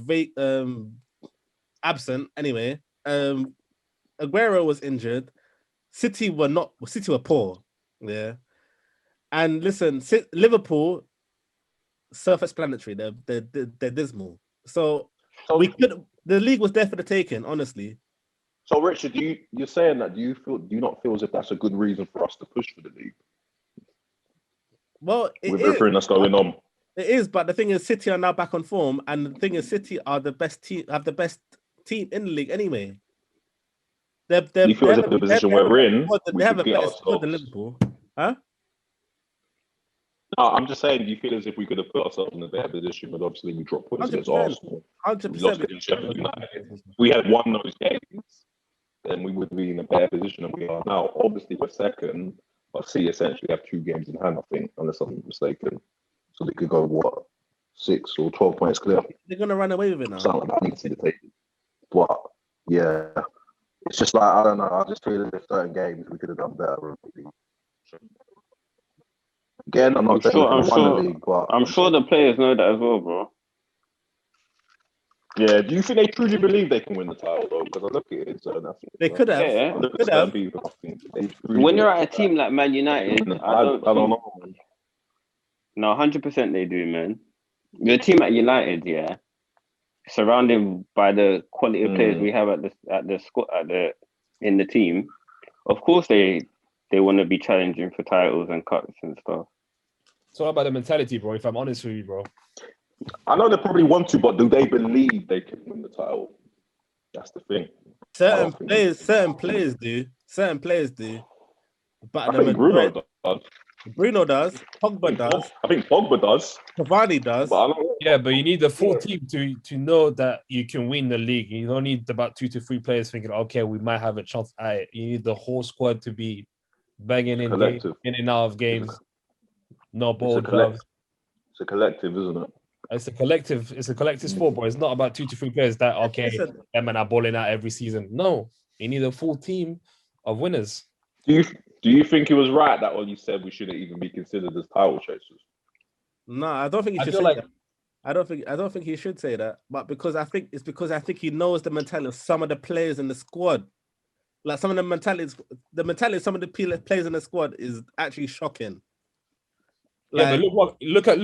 absent anyway. Aguero was injured. City were poor. Yeah. And listen, Liverpool, self-explanatory. They're dismal. So the league was there for the taking, honestly. So, Richard, you're saying that? Do you not feel as if that's a good reason for us to push for the league? Well, with everything that's going on, it is. But the thing is, City are now back on form, and the thing is, City are the best team. Have the best team in the league anyway. You feel as if the position we're in, they have a better squad than Liverpool, huh? No, I'm just saying. Do you feel as if we could have put ourselves in a better position, but obviously we dropped points against Arsenal. 100%. We had won those games, then we would be in a better position than we are now. Obviously, we're second, but City essentially have 2 games in hand, I think, unless I'm mistaken. So they could go 6 or 12 points clear. They're gonna run away with it now. Something like that needs to take. But yeah, it's just like I don't know. I just feel that in certain games we could have done better. Again, I'm not I'm sure the players know that as well, bro. Yeah, do you think they truly believe they can win the title, though? Because I look at it, they could have. Yeah. Could have. When you're at a team like Man United, I don't know. No, 100% they do, man. Your team at United, yeah, surrounded by the quality of players we have in the team. Of course, they want to be challenging for titles and cups and stuff. It's all about the mentality, bro. If I'm honest with you, bro. I know they probably want to, but do they believe they can win the title? That's the thing. Certain players do. But I think Bruno does. Bruno does. Pogba does. I think Pogba does. Cavani does. But you need the full team to know that you can win the league. You don't need about 2 to 3 players thinking, okay, we might have a chance at it. You need the whole squad to be banging in and out of games. No ball gloves. It's a collective, isn't it? It's a collective sport, bro. It's not about 2 to 3 players that them and are balling out every season. No, you need a full team of winners. Do you think it was right that Oli said we shouldn't even be considered as title chasers? No, I don't think he should say that. I don't think he should say that. But because I think he knows the mentality of some of the players in the squad. Like some of the mentality of some of the players in the squad is actually shocking. Like, yeah, but look at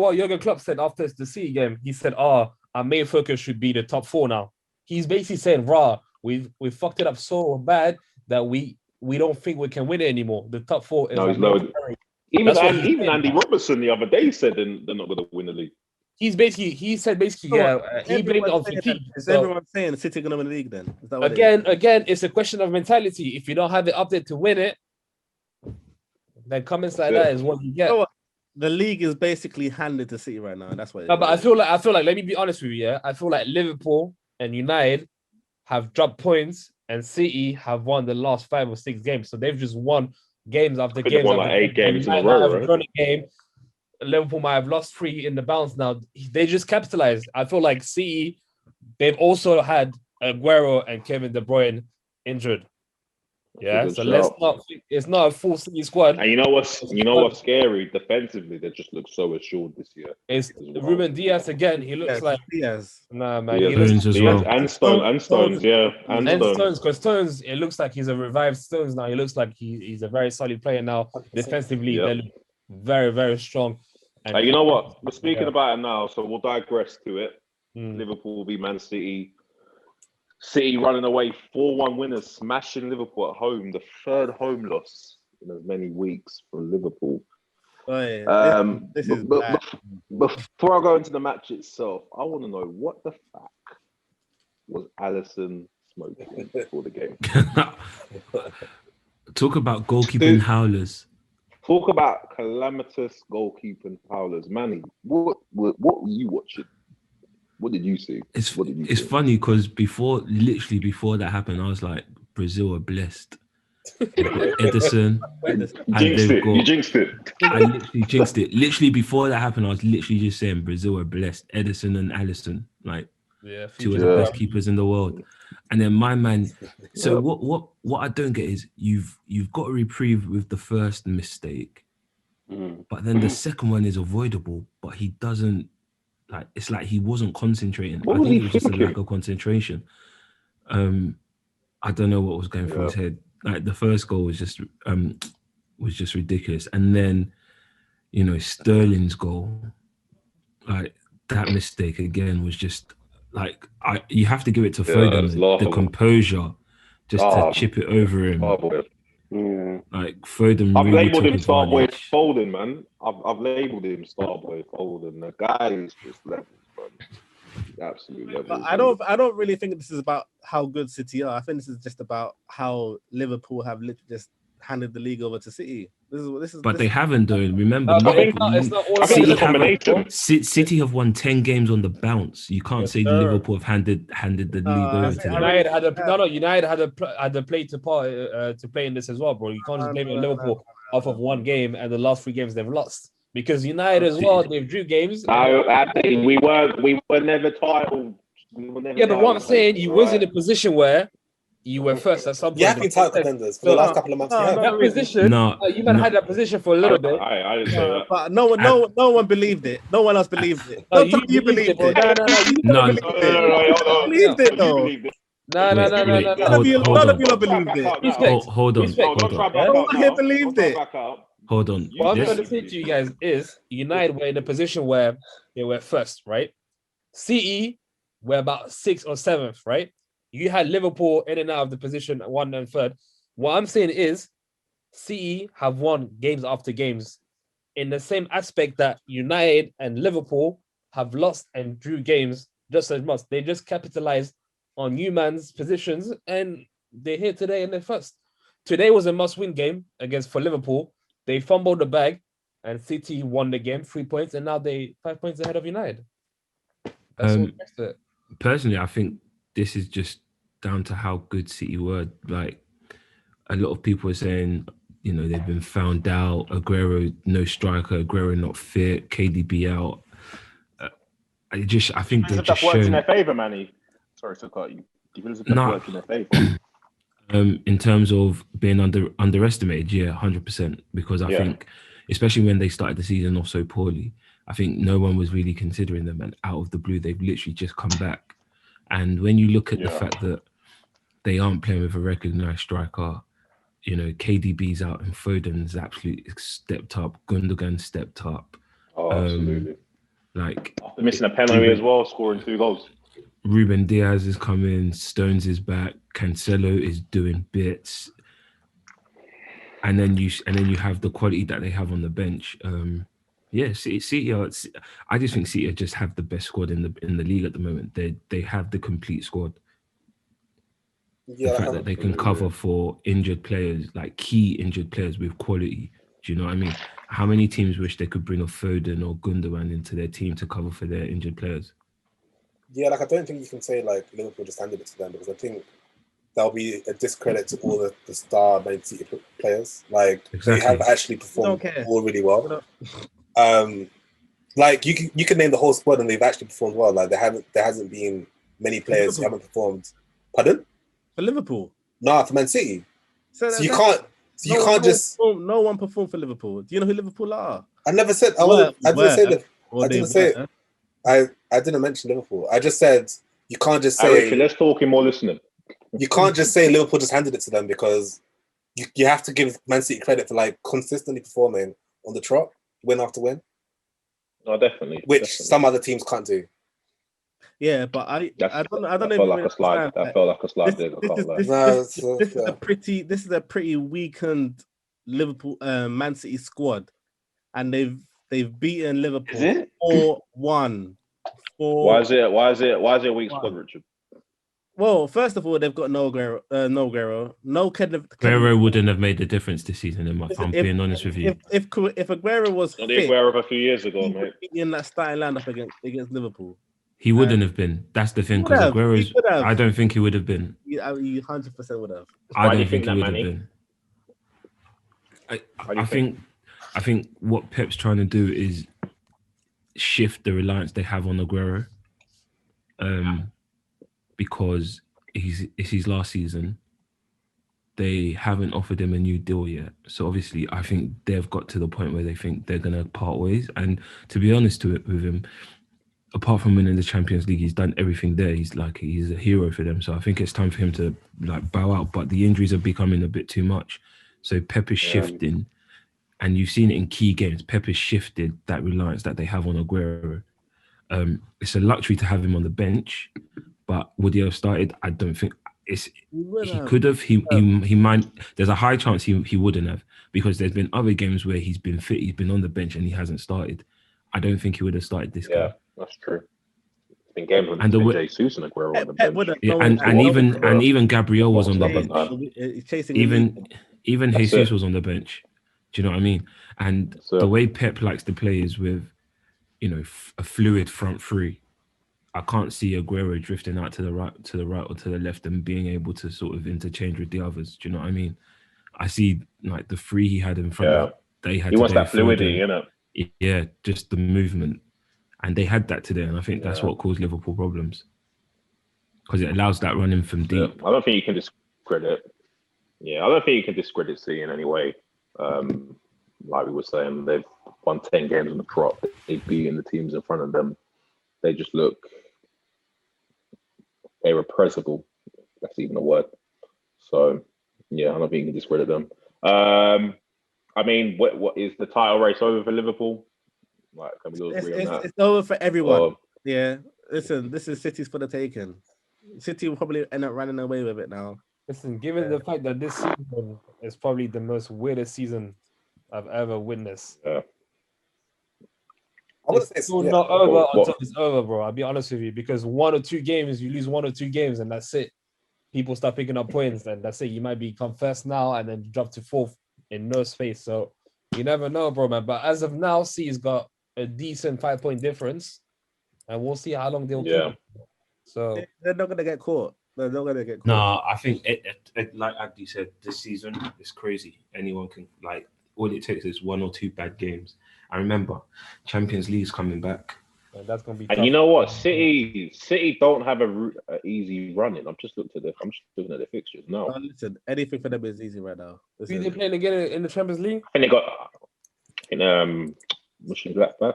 what Jurgen Klopp said after the City game. He said, our main focus should be the top 4 now. He's basically saying, we've fucked it up so bad that we don't think we can win it anymore. The top 4 is even Andy Robertson the other day said they're not going to win the league. He said he blamed it on fatigue. Is everyone saying the City going to win the league then? Is that what again, it's a question of mentality. If you don't have it up there to win it, then comments like that is what you get. The league is basically handed to City right now, and that's what. But I feel like let me be honest with you. Yeah, I feel like Liverpool and United have dropped points, and City have won the last 5 or 6 games. So they've just won games after games. Won like 8 games in a row, right? Game. Liverpool might have lost 3 in the bounce now. They just capitalized. I feel like City, they've also had Aguero and Kevin De Bruyne injured. Yeah, so it's not a full City squad. And you know what's scary? Defensively, they just look so assured this year. It's Ruben Diaz again. He looks like Diaz. Nah, man. He looks as well. And Stones, yeah. And Stones, because Stones, it looks like he's a revived Stones now. He looks like he's a very solid player now. Defensively, they look very, very strong. And you know what? We're speaking about it now, so we'll digress to it. Liverpool v Man City. City running away 4-1 winners, smashing Liverpool at home, the 3rd home loss in as many weeks for Liverpool. This is bad. Before I go into the match itself, I want to know what the fuck was Alisson smoking before the game? Talk about goalkeeping howlers. Talk about calamitous goalkeeping howlers. Manny, what were you watching? What did you see? It's see? funny because literally before that happened, I was like, Brazil are blessed. They've got Edison. You jinxed it. I literally jinxed it. Literally before that happened, I was literally just saying Brazil are blessed. Edison and Alisson, like two of the best keepers in the world. And then my man. So what I don't get is you've got a reprieve with the first mistake, but then the second one is avoidable. But he doesn't it's like he wasn't concentrating. I think it was just a lack of concentration. I don't know what was going through his head. Like the first goal was just ridiculous, and then Sterling's goal, like that mistake again was just like you have to give it to Foden, the composure just to chip it over him. Like Foden, I've really labelled took him Starboy advantage. Foden, man. I've labelled him Starboy Foden. The guy is just levels, man. Absolute levels. I don't really think this is about how good City are. I think this is just about how Liverpool have literally just handed the league over to City. But they haven't, though. Remember, it's not all City combination. City have won 10 games on the bounce. You can't say Liverpool have handed the league over to them. United had a play to play in this as well, bro. You can't just blame Liverpool off of one game and the last 3 games they've lost. Because United as well, they've drew games. We were never titled. But what I'm saying, you was in a position where you were first at some point. You have been title contenders for the last couple of months. That position, you had that position for a little bit. I didn't say that. But no one believed it. No one else believed it. You believed it. No, believed it though. No. None of you believed it. Hold on. No one here believed it. Hold on. What I'm trying to say to you guys is United were in a position where they were first, right? CE were about 6th or 7th, right? You had Liverpool in and out of the position 1 and 3rd. What I'm saying is CE have won games after games in the same aspect that United and Liverpool have lost and drew games just as much. They just capitalized on new man's positions and they're here today and they're first. Today was a must-win game for Liverpool. They fumbled the bag and City won the game, 3 points, and now they 5 points ahead of United. Personally, I think this is just down to how good City were. Like a lot of people are saying, they've been found out. Aguero, no striker. Aguero not fit. KDB out. I think they've just worked in shown. their favour, Manny. Sorry to cut you. Do you feel that worked in their favour? In terms of being underestimated, 100%. Because I think, especially when they started the season off so poorly, I think no one was really considering them. And out of the blue, they've literally just come back. And when you look at the fact that they aren't playing with a recognised striker, KDB's out and Foden's absolutely stepped up. Gundogan stepped up. Oh, absolutely. After missing a penalty as well, scoring 2 goals. Ruben Diaz is coming, Stones is back, Cancelo is doing bits, and then you have the quality that they have on the bench. City I just think City just have the best squad in the league at the moment. They have the complete squad. The fact that they can cover for injured players, like key injured players with quality. Do you know what I mean? How many teams wish they could bring a Foden or Gundogan into their team to cover for their injured players? Yeah, I don't think you can say Liverpool just handed it to them, because I think that'll be a discredit to all the star Man City players. They have actually performed all really well. You can name the whole squad and they've actually performed well. There hasn't been many players who haven't performed. Pardon? For Liverpool? No, for Man City. So you can't just. No one performed for Liverpool. Do you know who Liverpool are? I never said. I didn't say that. I didn't mention Liverpool. I just said you can't just say. Richard, let's talk in more listening. You can't just say Liverpool just handed it to them, because you have to give Man City credit for consistently performing on the trot, win after win. No, definitely. Which some other teams can't do. Yeah, but I don't know. That felt like a slide. That felt like a slide. This is a pretty weakened Liverpool Man City squad, and they've beaten Liverpool 4-1. Why is it a weak squad, Richard? Well, first of all, they've got no Guerrero, no Guerrero wouldn't have made the difference this season. If I'm being honest with you, if Aguero was Not fit, the Aguero of a few years ago, he mate. would be in that starting lineup against Liverpool. he wouldn't have been. That's the thing, because Aguero's. I don't think he would have been. He 100% would have. I don't think he would have been. I think what Pep's trying to do is shift the reliance they have on Aguero, because it's his last season. They haven't offered him a new deal yet, so obviously I think they've got to the point where they think they're gonna part ways. And to be honest with him, apart from winning the Champions League, he's done everything there. He's a hero for them. So I think it's time for him to bow out. But the injuries are becoming a bit too much. So Pep is shifting, and you've seen it in key games. Pep has shifted that reliance that they have on Aguero. It's a luxury to have him on the bench, but would he have started? I don't think. He could have. He might. There's a high chance he wouldn't have, because there's been other games where he's been fit, he's been on the bench, and he hasn't started. I don't think he would have started this game. That's true. It's been games with Jesus and Aguero on the bench. And even Gabriel was on the bench. Even Jesus was on the bench. Do you know what I mean? And the way Pep likes to play is with, a fluid front three. I can't see Aguero drifting out to the right or to the left and being able to sort of interchange with the others. Do you know what I mean? I see the three he had in front. He wants that fluidity, Yeah, just the movement, and they had that today, and I think that's what caused Liverpool problems, because it allows that running from deep. I don't think you can discredit. Yeah, I don't think you can discredit City in any way. Like we were saying, they've won 10 games on the trot. They've beaten the teams in front of them. They just look irrepressible. That's even a word. So, yeah, I don't think you can discredit them. I mean, what is the title race over for Liverpool? Can we all agree on that? It's over for everyone. Yeah. Listen, this is City's for the taking. City will probably end up running away with it now. Listen, given the fact that this season is probably the most weirdest season I've ever witnessed. It's still not over until it's over, bro. I'll be honest with you, because you lose 1 or 2 games, and that's it. People start picking up points, and that's it. You might become first now and then drop to 4th in no space. So you never know, bro, man. But as of now, City's got a decent 5-point difference, and we'll see how long they'll keep. So they're not gonna get caught. No, I think it, like Abdi said, this season is crazy. Anyone can all it takes is 1 or 2 bad games. I remember Champions League's coming back. And that's gonna be tough. And you know what? City don't have a easy running. I'm just looking at the fixtures now. Listen, anything for them is easy right now. Who are they playing again in the Champions League? I think they got Gladbach.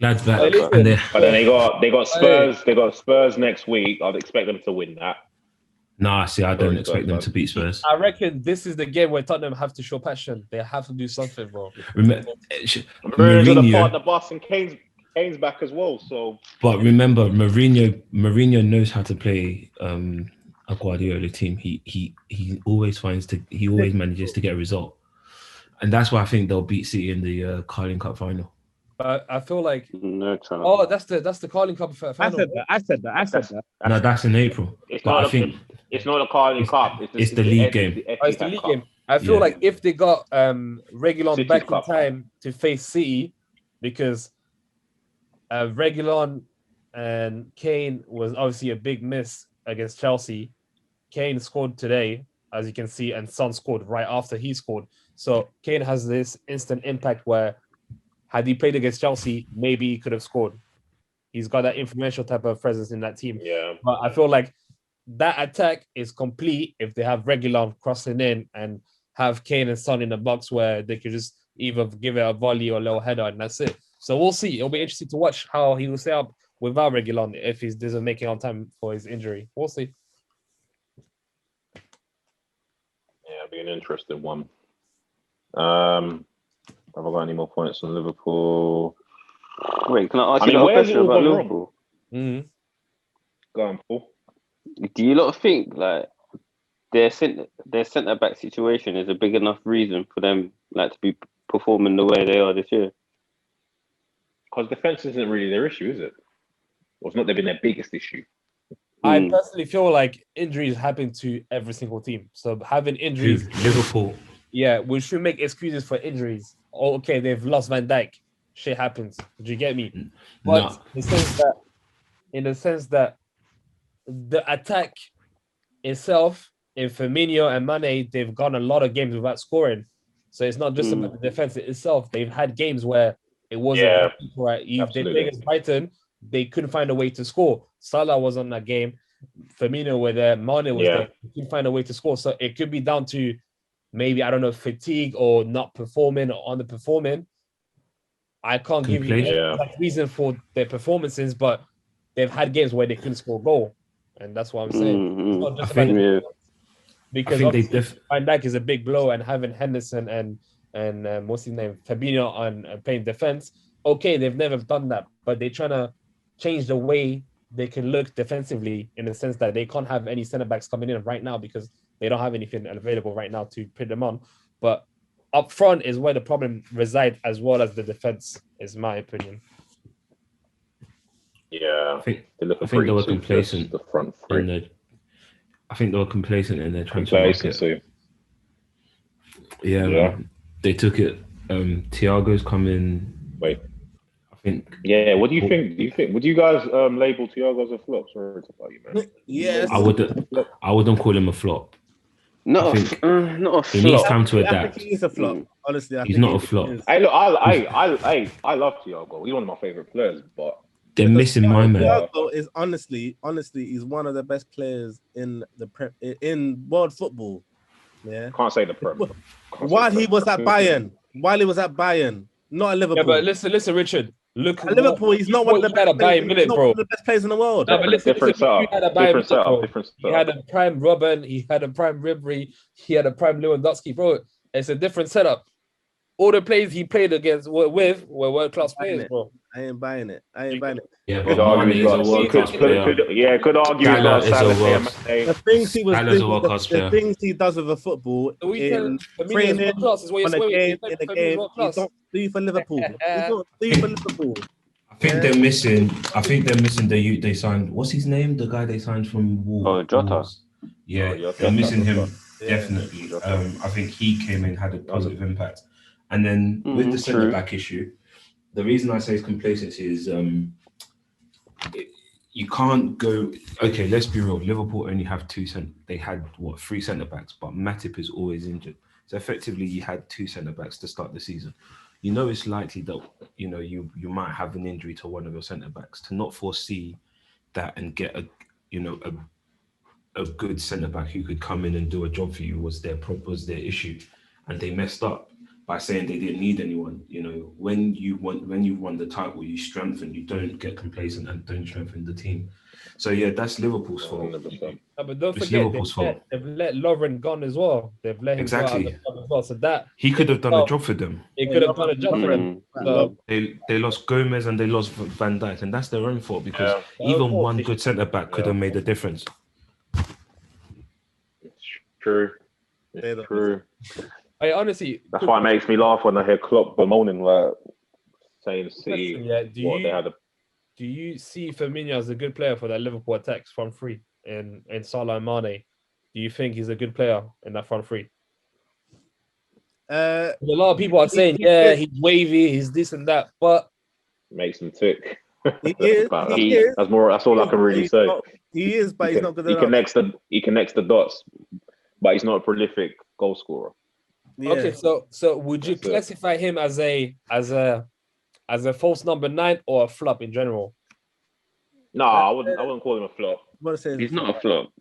Gladbach. But then they got Spurs. They got Spurs next week. I'd expect them to win that. Nah, see, I don't expect them to beat Spurs. I reckon this is the game where Tottenham have to show passion. They have to do something, bro. Remember the part of the bus, and Kane's back as well. So, but remember, Mourinho knows how to play a Guardiola team. He always manages to get a result, and that's why I think they'll beat City in the Carling Cup final. I feel like that's the Carling Cup final. I said that. No, that's in April. It's not the Carling Cup. It's the league game. It's the league game. I feel like if they got Reguilon back in time to face City, because Reguilon and Kane was obviously a big miss against Chelsea. Kane scored today, as you can see, and Son scored right after he scored. So Kane has this instant impact where, had he played against Chelsea, maybe he could have scored. He's got that influential type of presence in that team. Yeah. But I feel like that attack is complete if they have Reguilon crossing in and have Kane and Son in the box where they could just either give it a volley or a little header, and that's it. So we'll see. It'll be interesting to watch how he will set up without Reguilon if he doesn't make it on time for his injury. We'll see. Yeah, it'll be an interesting one. Have I got any more points on Liverpool? Wait, can I ask you a question about Liverpool? Mm-hmm. Go on, Paul. Do you lot think their centre back situation is a big enough reason for them to be performing the way they are this year? Because defense isn't really their issue, is it? Well, it's not been their biggest issue. I personally feel like injuries happen to every single team. So having injuries, Liverpool. Yeah, we should make excuses for injuries. Oh, okay, they've lost Van Dijk. Shit happens. Do you get me? But No. in the sense that the attack itself in Firmino and Mane, they've gone a lot of games without scoring. So it's not just about the defense itself. They've had games where it wasn't right. If they played against Brighton, they couldn't find a way to score. Salah was on that game. Firmino were there. Mane was there. They couldn't find a way to score. So it could be down to maybe, I don't know, fatigue or not performing or underperforming. I can't give you a reason for their performances, but they've had games where they couldn't score a goal. And that's what I'm saying. It's not just because Van Dijk is a big blow, and having Henderson and what's his name, Fabinho on playing defense. Okay, they've never done that, but they're trying to change the way they can look defensively in the sense that they can't have any centre backs coming in right now because they don't have anything available right now to put them on. But up front is where the problem resides, as well as the defense, is my opinion. Yeah, I think they were complacent. The front three. I think they were complacent in their transfer market. Yeah. They took it. Thiago's coming. Wait. I think. Yeah, what do you think? Would you guys label Thiago as a flop? Sorry to bug you, man. Yes. I wouldn't call him a flop. Not a flop. He needs time to adapt. He's a flop. Honestly, he's not a flop. I love Thiago. He's one of my favorite players, but they're missing my man. Thiago is honestly, he's one of the best players in world football. Yeah, can't say the Prem. While he was at Bayern, not at Liverpool. Yeah, but listen, Richard. Look at Liverpool. He's not one of the best players in the world. No, but different setup. He had a prime Robben. He had a prime Ribery. He had a prime Lewandowski, bro. It's a different setup. All the players he played against were world-class players, bro. I ain't buying it. Yeah, could argue could argue the things he does with the football in training, on a game, he don't do for Liverpool. He's not do for Liverpool. I think they're missing the youth they signed. What's his name? The guy they signed from Wolves. Oh, Jota. Yeah, they're missing him. Definitely. I think he came in, had a positive impact. And then with the centre back issue, the reason I say it's complacency is you can't go. Okay, let's be real. Liverpool only have they had three centre backs, but Matip is always injured. So effectively, you had two centre backs to start the season. You know it's likely that you might have an injury to one of your centre backs. To not foresee that and get a good centre back who could come in and do a job for you was their issue, and they messed up by saying they didn't need anyone. When you've won the title, you strengthen. You don't get complacent and don't strengthen the team. So yeah, that's Liverpool's fault. But don't forget, they've let Lovren gone as well. They've let him go out as well. So that he could have done a job for them. He could have done a job for them. So, they lost Gomez and they lost Van Dijk, and that's their own fault because even one good centre back could have made a difference. True. Honestly, that's why it makes me laugh when I hear Klopp bemoaning saying City. Do you see Firmino as a good player for that Liverpool attacks front three in Salah and Mane? Do you think he's a good player in that front three? A lot of people are saying, he's wavy, he's this and that, but makes him tick. He is. That's all I can really say. He is, but he's not good enough. He connects the dots, but he's not a prolific goal scorer. Yeah. Okay, so would you classify him as a false number 9 or a flop in general? No, I wouldn't call him a flop. He's not a flop.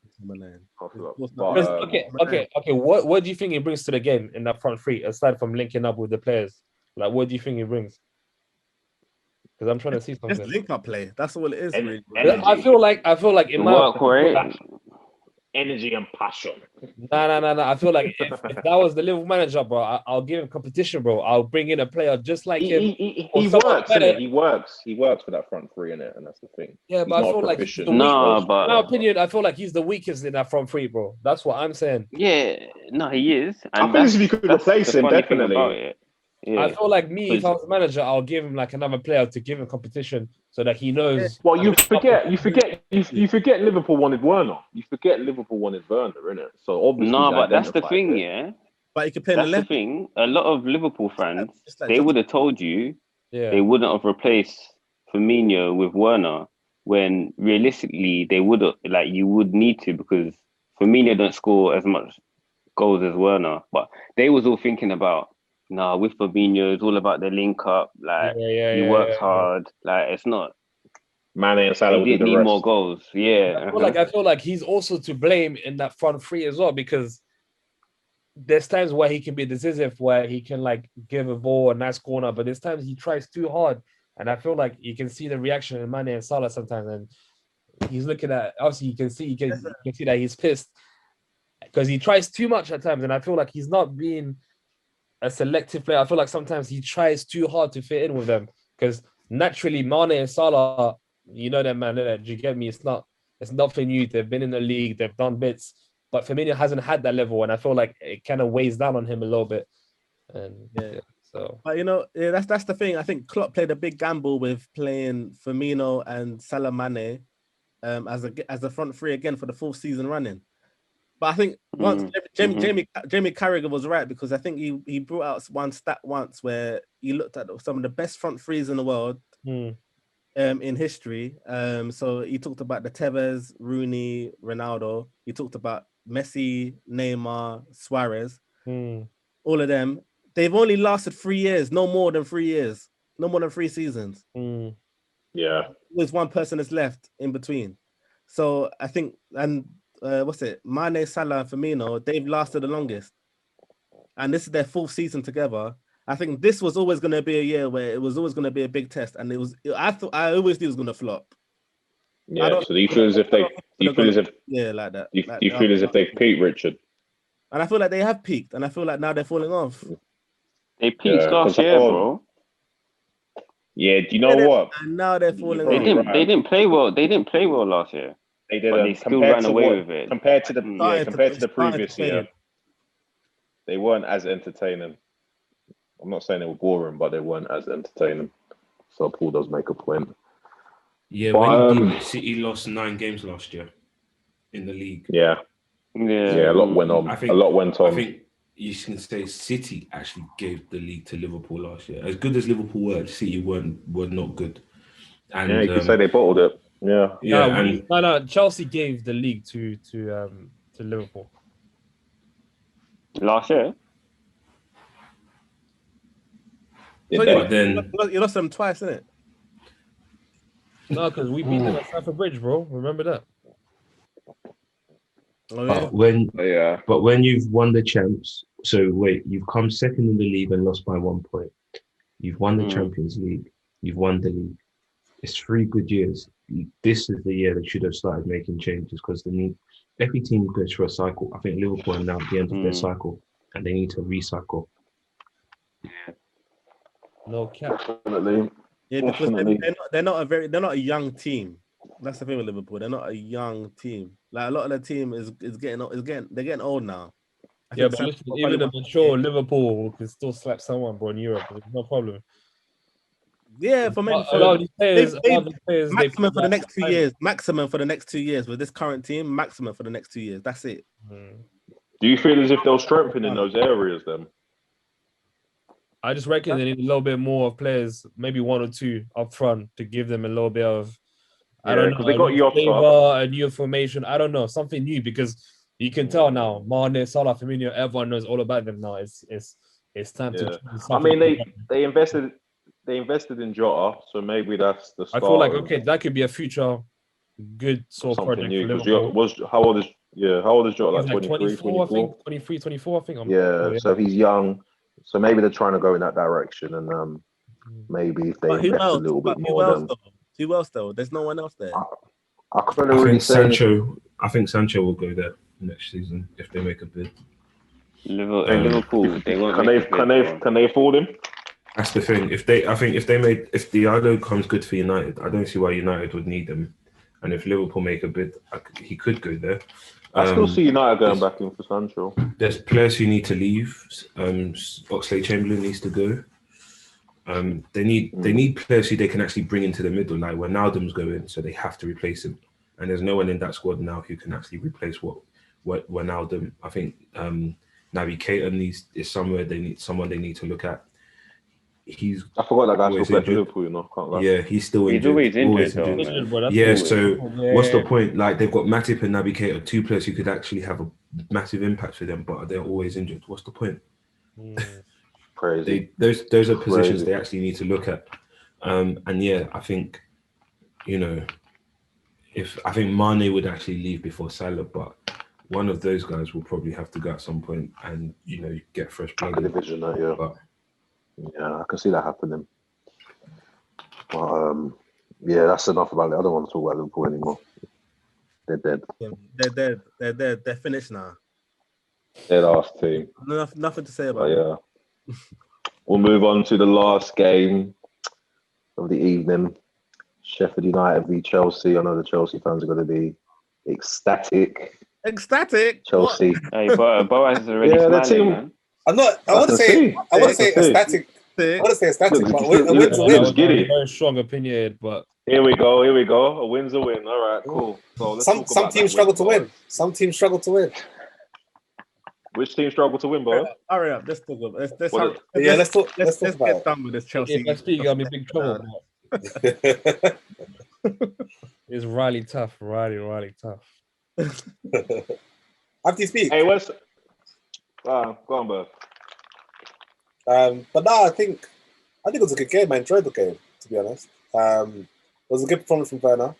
Okay. What do you think he brings to the game in that front three aside from linking up with the players? Like, what do you think he brings? Because I'm trying to see something. Just link up play. That's all it is. I feel like in my energy and passion. No. I feel like if that was the Liverpool manager, bro, I'll give him competition, bro. I'll bring in a player just like him. He works, innit? He works for that front three, innit? And that's the thing. Yeah, but I feel like in my opinion, I feel like he's the weakest in that front three, bro. That's what I'm saying. Yeah, no, he is. And I think if you could replace him, definitely. Yeah. I feel like if I was a manager, I'll give him like another player to give him competition so that he knows. Well, you forget Liverpool wanted Werner. You forget Liverpool wanted Werner, innit? So obviously, No, but that's the identified thing, it. yeah. But you can play in the That's the left. thing. A lot of Liverpool fans, Just like they Jota. would have told you Yeah. they wouldn't have replaced Firmino with Werner when realistically they would have, like, you would need to, because Firmino don't score as much goals as Werner. But they was all thinking about, nah, with Firmino, it's all about the link up. Like, he works hard. Like, it's not. Mane and Salah They will do did the need rest. more goals. Yeah. I feel like he's also to blame in that front three as well, because there's times where he can be decisive, where he can like give a ball a nice corner, but there's times he tries too hard, and I feel like you can see the reaction in Mane and Salah sometimes, and he's looking at, obviously you can see that he's pissed because he tries too much at times, and I feel like he's not being a selective player. I feel like sometimes he tries too hard to fit in with them, because naturally Mane and Salah, you know them, man. Do you get me? It's nothing new. They've been in the league. They've done bits, but Firmino hasn't had that level, and I feel like it kind of weighs down on him a little bit. And so, but that's the thing. I think Klopp played a big gamble with playing Firmino and Salah Mane as a front three again for the fourth season running. But I think once Jamie Carragher was right, because I think he brought out one stat once where he looked at some of the best front threes in the world in history. So he talked about the Tevez, Rooney, Ronaldo. He talked about Messi, Neymar, Suarez. All of them. They've only lasted 3 years, no more than 3 years, no more than 3 seasons. Yeah. There's one person that's left in between. So I think, and Mane, Salah, and Firmino, they've lasted the longest. And this is their fourth season together. I think this was always going to be a year where it was always going to be a big test. And I always knew it was going to flop. Yeah, so do you feel as if like that. You feel as if they've peaked, Richard? And I feel like they have peaked, and I feel like now they're falling off. They peaked last year, bro. Yeah, do you know what? And now they're falling off. They didn't play well. They didn't play well last year. They didn't. But they still ran away with it. Compared to the previous year, they weren't as entertaining. I'm not saying they were boring, but they weren't as entertaining. So Paul does make a point. Yeah, but City lost 9 games last year in the league. Yeah, a lot went on. I think you can say City actually gave the league to Liverpool last year. As good as Liverpool were, City were not good. And you can say they bottled it. No, Chelsea gave the league to Liverpool last year. But then you lost them twice, isn't it? No, because we beat them at Stamford Bridge, bro. Remember that? But when you've won the champs, so wait, you've come second in the league and lost by 1 point. You've won the Champions League. You've won the league. It's 3 good years. This is the year they should have started making changes, because every team goes through a cycle. I think Liverpool are now at the end of their cycle, and they need to recycle. Yeah. No cap. Definitely. Yeah, because they're not a young team. That's the thing with Liverpool. They're not a young team. Like, a lot of the team is getting old now. But listen, even a mature Liverpool can still slap someone, bro, in Europe. There's no problem. Yeah, for many maximum for the next 2 years. Maximum for the next 2 years with this current team. Maximum for the next 2 years. That's it. Do you feel as if they'll strengthen in those areas then? I just reckon they need a little bit more of players, maybe 1 or 2 up front, to give them a little bit of, I don't know, they got a new formation. I don't know, something new, because you can tell now, Mane, Salah, Firmino, everyone knows all about them now. It's time to. I mean, they invested in Jota, so maybe that's the start. I feel like that could be a future good sort of project for Liverpool. How old is Jota? Like 23, 24? I think 23, 24. I think. So he's young. So maybe they're trying to go in that direction, and maybe if they invest a little bit more. Who else though? There's no one else there. I couldn't really say. I think Sancho will go there next season if they make a bid. Liverpool, they won't. Can they afford him? That's the thing. If Diallo comes good for United, I don't see why United would need him. And if Liverpool make a bid, he could go there. I still see United going back in for Sancho. There's players who need to leave. Oxlade-Chamberlain needs to go. They need players who they can actually bring into the middle. Like Wijnaldum's going, so they have to replace him. And there's no one in that squad now who can actually replace what Wijnaldum. I think Naby Keita is somewhere they need to look at. I forgot that guy still playing for Liverpool, Can't lie. Yeah, he's still He's injured. always injured, though, injured. man. Yeah, so what's the point? Like, they've got Matip and Naby Keita, 2 players who could actually have a massive impact for them, but they're always injured. What's the point? Crazy. Those are positions they actually need to look at. And yeah, I think, I think Mane would actually leave before Salah, but one of those guys will probably have to go at some point and, get fresh blood. I can envision that, yeah. But, yeah, I can see that happening. But yeah, that's enough about it. I don't want to talk about Liverpool anymore. They're dead. They're dead. They're dead. They're finished now. They're the last team. Nothing to say about it. Yeah. We'll move on to the last game of the evening. Sheffield United v Chelsea. I know the Chelsea fans are going to be ecstatic. Ecstatic? Chelsea. What? Hey, Boaz is already smiling, man. I'm not. I want to say ecstatic. I want to say ecstatic, but a win's a win. Very strong opinion, but Here we go. A win's a win. All right, cool. So Some teams struggle to win. Some teams struggle to win. Which team struggle to win, bro? Hurry up. Let's talk about it. Let's talk Let's about get it. done with this Chelsea. if I speak, I'm in big trouble. It's really tough. Really tough. After you speak. Hey, what's... go on, bro. But no, I think it was a good game. I enjoyed the game, to be honest. It was a good performance from Werner.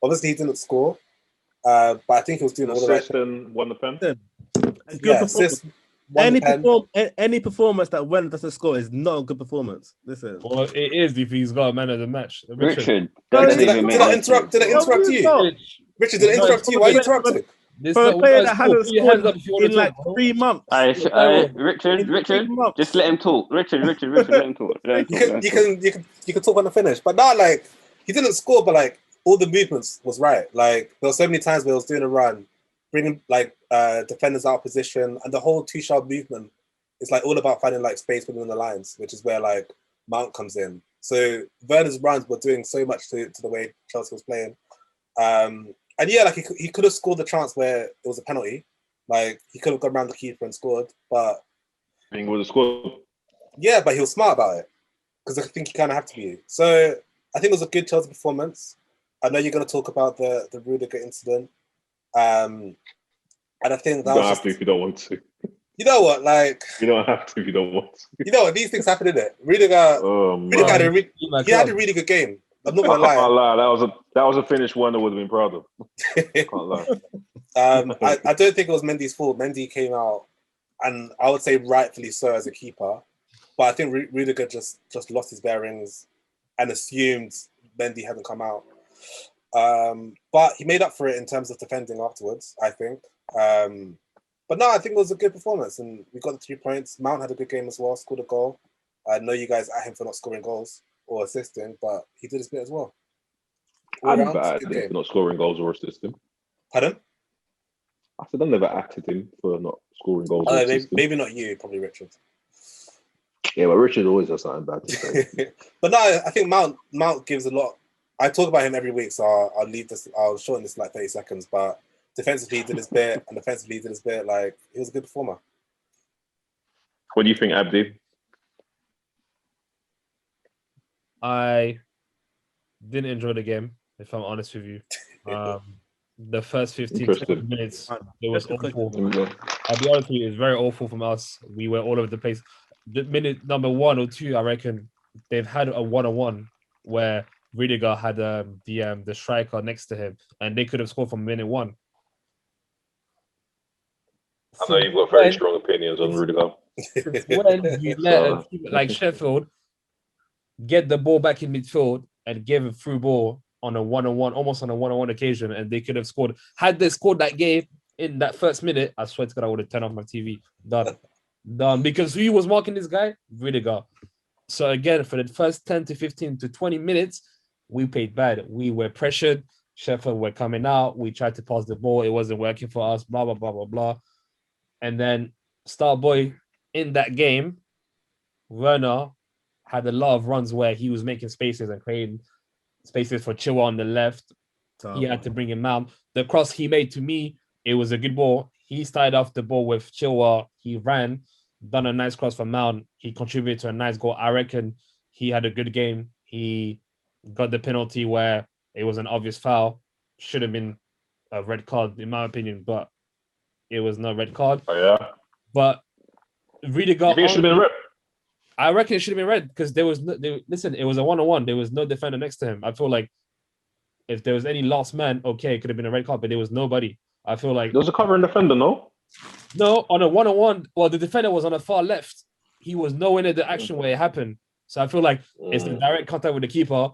Obviously, he didn't score, but I think he was doing all the right things. And won the pen. Any performance that Werner doesn't score is not a good performance. Listen. Well, it is if he's got a man of the match. Richard, Did I interrupt you? Richard, did I interrupt you? Why are you interrupting? For a player that hasn't scored in like 3 months. Richard, just let him talk. Richard, let him talk. You can talk on the finish, but not like he didn't score, but like all the movements was right. Like there were so many times where he was doing a run, bringing like defenders out of position, and the whole two-sharp movement is like all about finding like space within the lines, which is where like Mount comes in. So Werner's runs were doing so much to the way Chelsea was playing. And yeah, like he could have scored the chance where it was a penalty. Like he could have gone around the keeper and scored, but I think it was a score. Yeah, but he was smart about it because I think he kind of have to be. So I think it was a good Chelsea performance. I know you're going to talk about the Rudiger incident, and I think that you don't have to if you don't want to. You know what? Like you don't have to if you don't want to. You know what? These things happen, innit? Rudiger had a really good game. I'm not gonna lie. I can't lie. That was a finish one that would have been proud of. Can't lie. I don't think it was Mendy's fault. Mendy came out, and I would say rightfully so as a keeper. But I think Rudiger just lost his bearings and assumed Mendy hadn't come out. But he made up for it in terms of defending afterwards, I think. But no, I think it was a good performance, and we got the 3 points. Mount had a good game as well, scored a goal. I know you guys at him for not scoring goals or assisting, but he did his bit as well. I'm never acted him for not scoring goals or assisting. Pardon? I said I never acted him for not scoring goals or assisting. Maybe not you, probably Richard. Yeah, but Richard always has something bad to say. But no, I think Mount gives a lot. I talk about him every week, so I'll leave this. I'll shorten this like 30 seconds. But defensively, he did his bit, and defensively, he did his bit. Like he was a good performer. What do you think, Abdi? I didn't enjoy the game, if I'm honest with you. The first 15 minutes, it was awful. I'll be honest with you, it was very awful from us. We were all over the place. The minute number 1 or 2, I reckon, they've had a one-on-one where Rudiger had the striker next to him, and they could have scored from minute 1. I know you've got very strong opinions on Rudiger. When you let a team like Sheffield get the ball back in midfield and give a through ball on a one-on-one, almost on a one-on-one occasion, and they could have scored. Had they scored that game in that first minute, I swear to God, I would have turned off my TV. Done. Because who was marking this guy? Rudiger. So again, for the first 10 to 15 to 20 minutes, we played bad. We were pressured. Sheffield were coming out. We tried to pass the ball. It wasn't working for us, blah, blah, blah, blah, blah. And then Starboy in that game, Werner had a lot of runs where he was making spaces and creating spaces for Chilwell on the left. He had to bring him down. The cross he made, to me, it was a good ball. He started off the ball with Chilwell. He ran, done a nice cross for Mount. He contributed to a nice goal. I reckon he had a good game. He got the penalty where it was an obvious foul. Should have been a red card, in my opinion, but it was no red card. Oh, yeah. But Rudiger, You think it should have been red? I reckon it should have been red because there was no, listen, it was a 1-on-1. There was no defender next to him. I feel like if there was any last man, okay, it could have been a red card, but there was nobody. I feel like There was a covering defender, no? No, on a 1-on-1. Well, the defender was on the far left. He was nowhere near the action where it happened. So I feel like it's the direct contact with the keeper,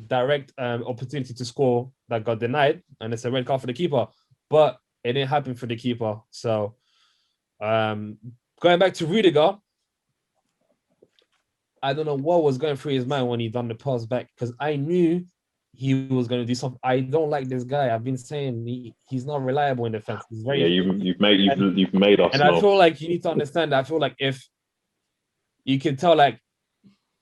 direct opportunity to score that got denied, and it's a red card for the keeper. But it didn't happen for the keeper. So going back to Rudiger, I don't know what was going through his mind when he done the pass back, because I knew he was going to do something. I don't like this guy. I've been saying he's not reliable in defense. He's very you've made us. And know. I feel like you need to understand that. I feel like if you can tell, like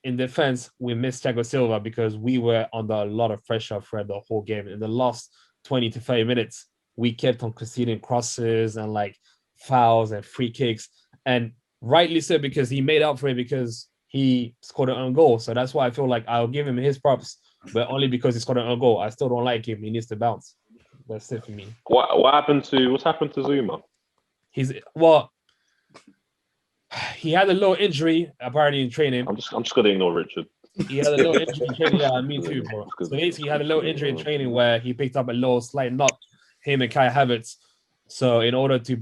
in defense, we missed Thiago Silva because we were under a lot of pressure throughout the whole game. In the last 20 to 30 minutes, we kept on conceding crosses and like fouls and free kicks, and rightly so because he made up for it because he scored an own goal. So that's why I feel like I'll give him his props, but only because he scored an own goal. I still don't like him. He needs to bounce. That's it for me. What's happened to Zuma? He had a little injury apparently in training. I'm just gonna ignore Richard. He had a little injury in training. Yeah, me too, bro. So basically, he had a little injury in training where he picked up a little slight knock, him and Kai Havertz. So in order to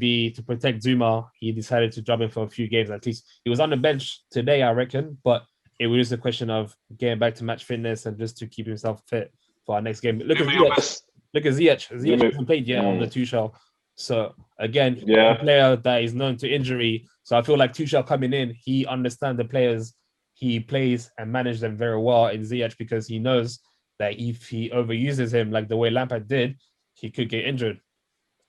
protect Zuma, he decided to drop him for a few games at least. He was on the bench today, I reckon, but it was just a question of getting back to match fitness and just to keep himself fit for our next game. Look at Ziyech. Ziyech hasn't played yet on the Tuchel. So again, he's a player that is known to injury. So I feel like Tuchel coming in, he understands the players he plays and manages them very well in Ziyech because he knows that if he overuses him like the way Lampard did, he could get injured.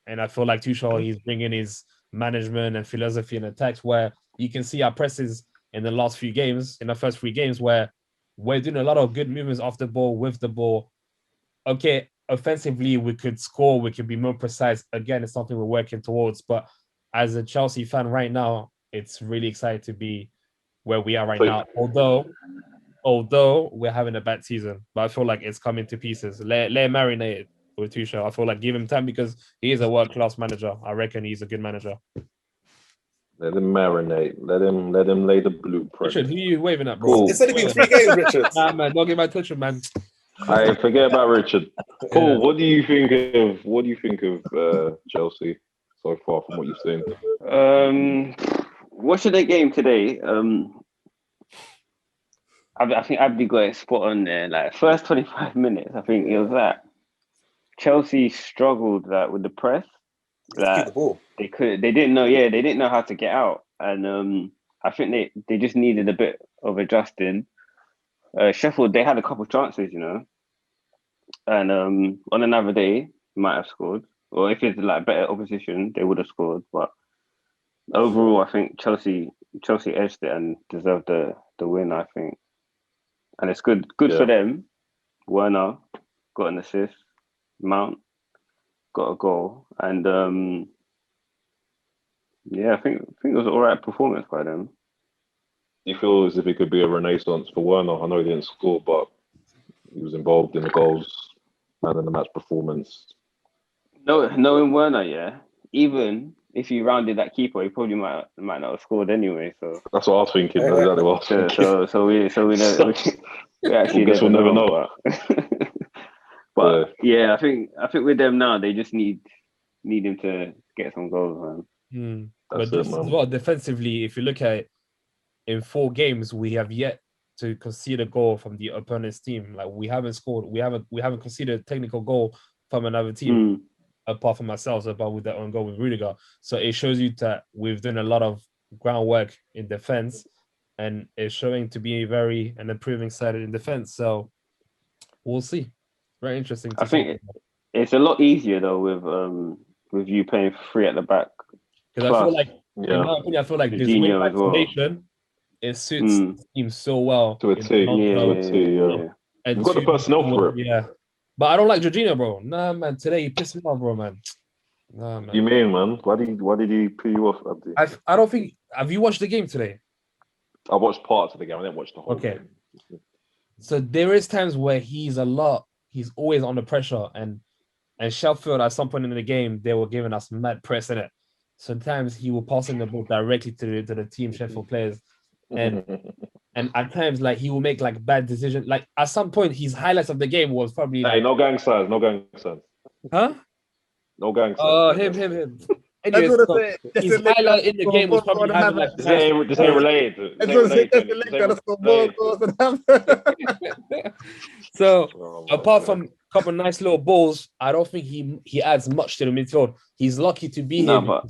And I feel like Tuchel, he's bringing his management and philosophy and attacks where you can see our presses in the last few games, in the first 3 games, where we're doing a lot of good movements off the ball, with the ball. Okay, offensively, we could score, we could be more precise. Again, it's something we're working towards. But as a Chelsea fan right now, it's really exciting to be where we are right now. Although we're having a bad season, but I feel like it's coming to pieces. Let marinate it with Tuchel. I feel like give him time because he is a world-class manager. I reckon he's a good manager. Let him marinate. Let him lay the blueprint. Richard, who are you waving at, bro? Cool. It's only been 3 games, Richard. Nah, man, don't get my touch, man. I forget about Richard. Paul, what do you think of Chelsea so far from what you've seen? Watching the game today, I think Abdi got it spot on there. Like first 25 minutes, I think it was that Chelsea struggled with the press. That the ball. They didn't know how to get out, and I think they just needed a bit of adjusting. Sheffield, they had a couple chances, you know, and on another day might have scored, or if it's like better opposition, they would have scored. But overall, I think Chelsea edged it and deserved the win. I think, and it's good for them. Werner got an assist, Mount got a goal, and I think it was an alright performance by them. Do you feel as if it could be a renaissance for Werner? I know he didn't score, but he was involved in the goals and in the match performance. No, knowing Werner, yeah. Even if he rounded that keeper, he probably might not have scored anyway. So that's what I was thinking. Exactly what I was thinking. So we know. We actually guess we'll never know. But I think with them now, they just need him to get some goals, man. But just as well, defensively, if you look at it, in 4 games, we have yet to concede a goal from the opponent's team. Like we haven't scored, we haven't conceded a technical goal from another team, apart from ourselves, apart with their own goal with Rudiger. So it shows you that we've done a lot of groundwork in defense, and it's showing to be an improving side in defense. So we'll see. Very interesting. I think it's a lot easier though with you playing 3 at the back. Because I feel like, in my opinion, there's way more isolation it suits the team so well. To a T. And you've got the personnel for it. Yeah. But I don't like Jorginho, bro. Nah, man. Today he pissed me off, bro, man. Nah, man. You mean, man? Why did he put you off, Abdi? I don't think. Have you watched the game today? I watched parts of the game. I didn't watch the whole game. So there is times where he's always under pressure, and Sheff Utd, at some point in the game, they were giving us mad press in it. Sometimes he will pass in the ball directly to the team Sheffield players, and at times like he will make like bad decisions. Like at some point, his highlights of the game was probably no gang signs, huh? No gang signs. Oh, him. Anyways, his highlight in the game was probably having like this ain't related. So apart from a couple of nice little balls, I don't think he adds much to the midfield. He's lucky to be here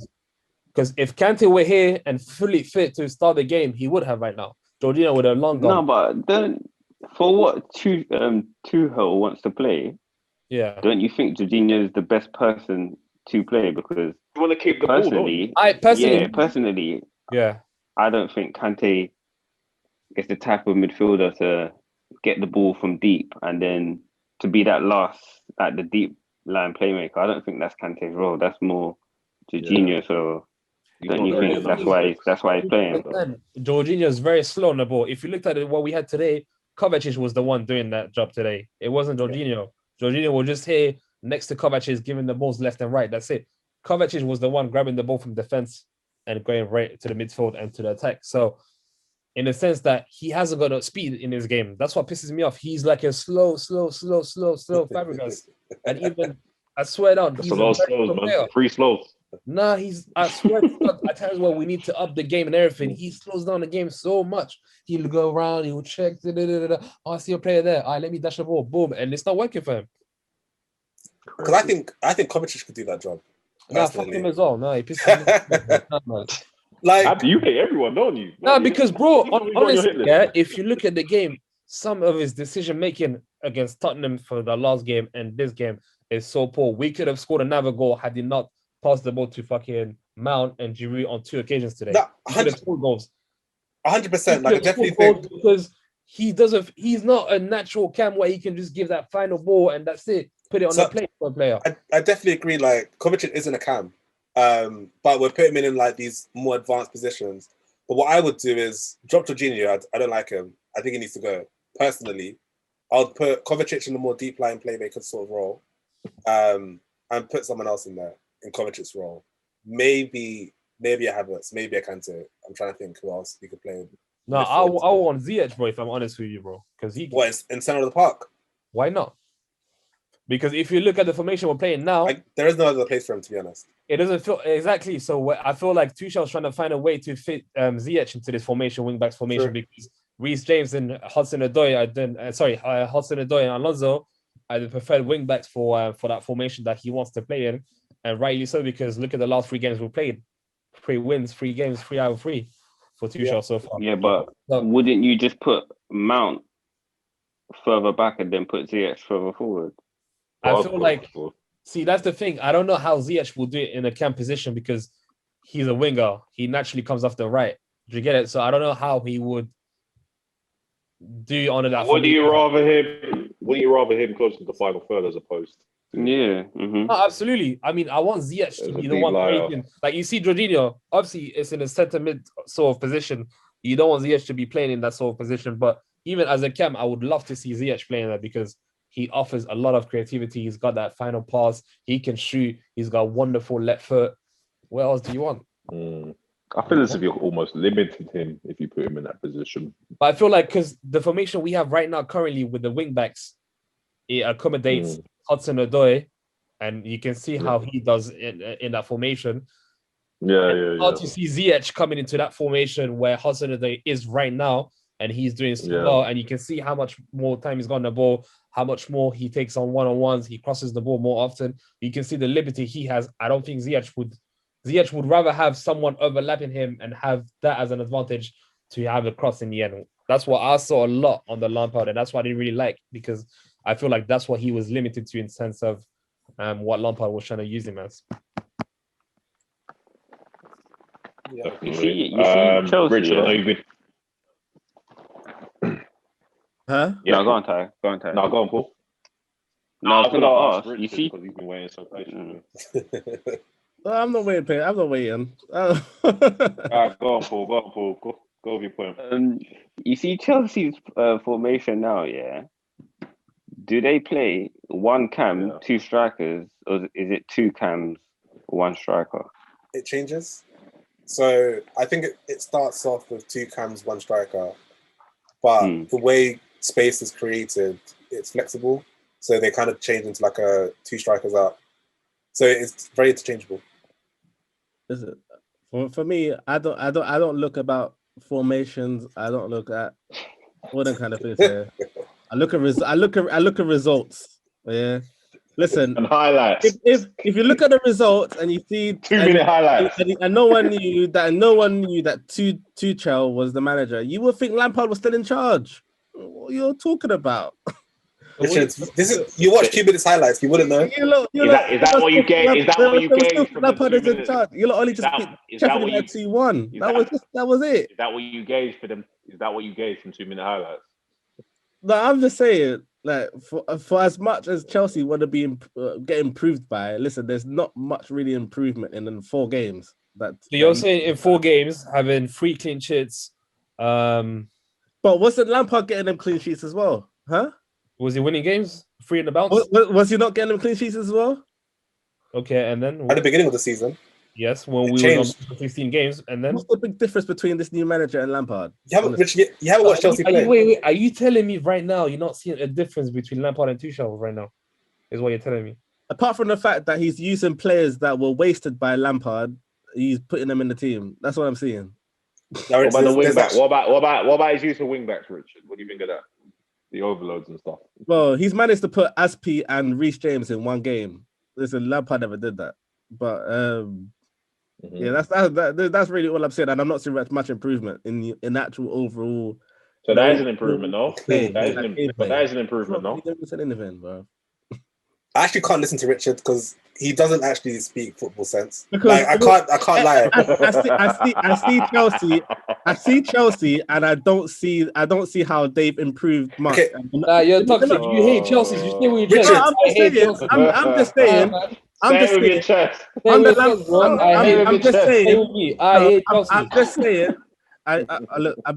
because if Kante were here and fully fit to start the game, he would have right now. Jorginho would have long gone. No, but then for what Tuchel wants to play, don't you think Jorginho is the best person to play? Because you want to keep the personally, ball, I don't think Kante is the type of midfielder to get the ball from deep and then to be that last at the deep line playmaker. I don't think that's Kante's role. That's more Jorginho. So don't you think that's why he's playing? Jorginho is very slow on the ball. If you looked at what we had today, Kovacic was the one doing that job today. It wasn't Jorginho. Jorginho was just here next to Kovacic, giving the balls left and right. That's it. Kovacic was the one grabbing the ball from defense and going right to the midfield and to the attack. So, in the sense that he hasn't got a speed in his game, that's what pisses me off. He's like a slow Fabregas. And even, I swear down, he's a lot of slows, man. 3 slows. Nah, I swear to God, at times where we need to up the game and everything, he slows down the game so much. He'll go around, he'll check, oh, I see a player there. All right, let me dash the ball, boom, and it's not working for him. Because I think Kovacic could do that job. Nah, fuck him as well. No, he pisses me off. Like, you hate everyone, don't you? No, because bro, honestly, if you look at the game, some of his decision making against Tottenham for the last game and this game is so poor. We could have scored another goal had he not passed the ball to fucking Mount and Giroud on 2 occasions today. No, he could have scored goals. 100%. Like, I definitely think because he's not a natural cam where he can just give that final ball and that's it. Put it on the plate for a player. I definitely agree. Like, Kovacic isn't a cam. But we're putting him in like these more advanced positions. But what I would do is drop Jorginho. I don't like him. I think he needs to go. Personally, I'll put Kovacic in a more deep line playmaker sort of role, and put someone else in there in Kovacic's role. Maybe a Havertz, maybe a Kante. I'm trying to think who else he could play. No, I want Ziyech, bro. If I'm honest with you, bro, because he in center of the park. Why not? Because if you look at the formation we're playing now, there is no other place for him, to be honest. It doesn't feel exactly. So I feel like Tuchel's trying to find a way to fit Ziyech into this formation, wing-backs formation, because Reece James and Hudson-Odoi and Alonso are the preferred wing-backs for that formation that he wants to play in, and rightly so, because look at the last 3 games we played. 3 wins, 3 games, 3 out of 3 for Tuchel so far. Yeah, but wouldn't you just put Mount further back and then put Ziyech further forward? I feel like, see, that's the thing. I don't know how Ziyech will do it in a cam position because he's a winger. He naturally comes off the right. Do you get it? So I don't know how he would do under that. Would you rather him close to the final third as opposed to? Yeah. No, absolutely. I mean, I want Ziyech to be the one playing. Like, you see Jorginho, obviously it's in a centre mid sort of position. You don't want Ziyech to be playing in that sort of position. But even as a cam, I would love to see Ziyech playing that because he offers a lot of creativity. He's got that final pass. He can shoot. He's got wonderful left foot. What else do you want? I feel as if you're almost limited him if you put him in that position. But I feel like because the formation we have right now currently with the wing-backs, it accommodates Hudson-Odoi, and you can see how he does in that formation. Hard to see Ziyech coming into that formation where Hudson-Odoi is right now, and he's doing so well, and you can see how much more time he's got on the ball, how much more he takes on one-on-ones, he crosses the ball more often. You can see the liberty he has. I don't think Ziyech would rather have someone overlapping him and have that as an advantage to have a cross in the end. That's what I saw a lot on the Lampard, and that's what I didn't really like, because I feel like that's what he was limited to in sense of what Lampard was trying to use him as. You see Chelsea. Richard, Huh? Yeah, No, go on, Ty. Go on, Ty. No, go on, Paul. No, I was going to ask. Richard You see, because he's been waiting so patiently. No, I'm not waiting. I'm not waiting. All right, go on, Paul. Go on, Paul. Go with your point. you see Chelsea's formation now, yeah? Do they play one cam, two strikers, or is it two cams, one striker? It changes. So I think it starts off with two cams, one striker. But the way space is created, it's flexible. So they kind of change into like a two strikers up. So it's very interchangeable. Is it? For me, I don't look about formations. I don't look at all them kind of things. Yeah. I look at results. Yeah. Listen, and highlights. If you look at the results and you see 2-minute highlights, and no one knew that Tuchel was the manager, you would think Lampard was still in charge. What you're talking about? Richard, you watch 2 minutes highlights, you wouldn't know. Is that what you gave? Is that what you gave from Lampard the is in charge. You only just Sheffield at 2-1. That was it. Is that what you gave for them? Is that what you gave from 2-minute highlights? No, I'm just saying, like, for as much as Chelsea want to be get improved by, listen, there's not much really improvement in 4 games. So you're saying in 4 games, having 3 clean sheets. But wasn't Lampard getting them clean sheets as well? Huh? Was he winning games? 3 in the bounce? Was he not getting them clean sheets as well? Okay, and then at the beginning of the season. Yes, when we were on 16 games, and then what's the big difference between this new manager and Lampard? You haven't watched Chelsea play. Wait, are you telling me right now you're not seeing a difference between Lampard and Tuchel right now? Is what you're telling me? Apart from the fact that he's using players that were wasted by Lampard, he's putting them in the team. That's what I'm seeing. What about the wing back? What about his use of wing backs, Richard? What do you think of that? The overloads and stuff. Well, he's managed to put Aspi and Reece James in 1 game. Listen, Lampard never did that. But yeah, that's really all I'm saying, and I'm not seeing much improvement in actual overall. So that is an improvement, though. That is an improvement, though. He didn't say anything, bro. I actually can't listen to Richard because he doesn't actually speak football sense. Like I can't lie. I see Chelsea, and I don't see how they've improved much. Okay. You're toxic. You hate Chelsea. You say we Richard. I'm just saying. I'm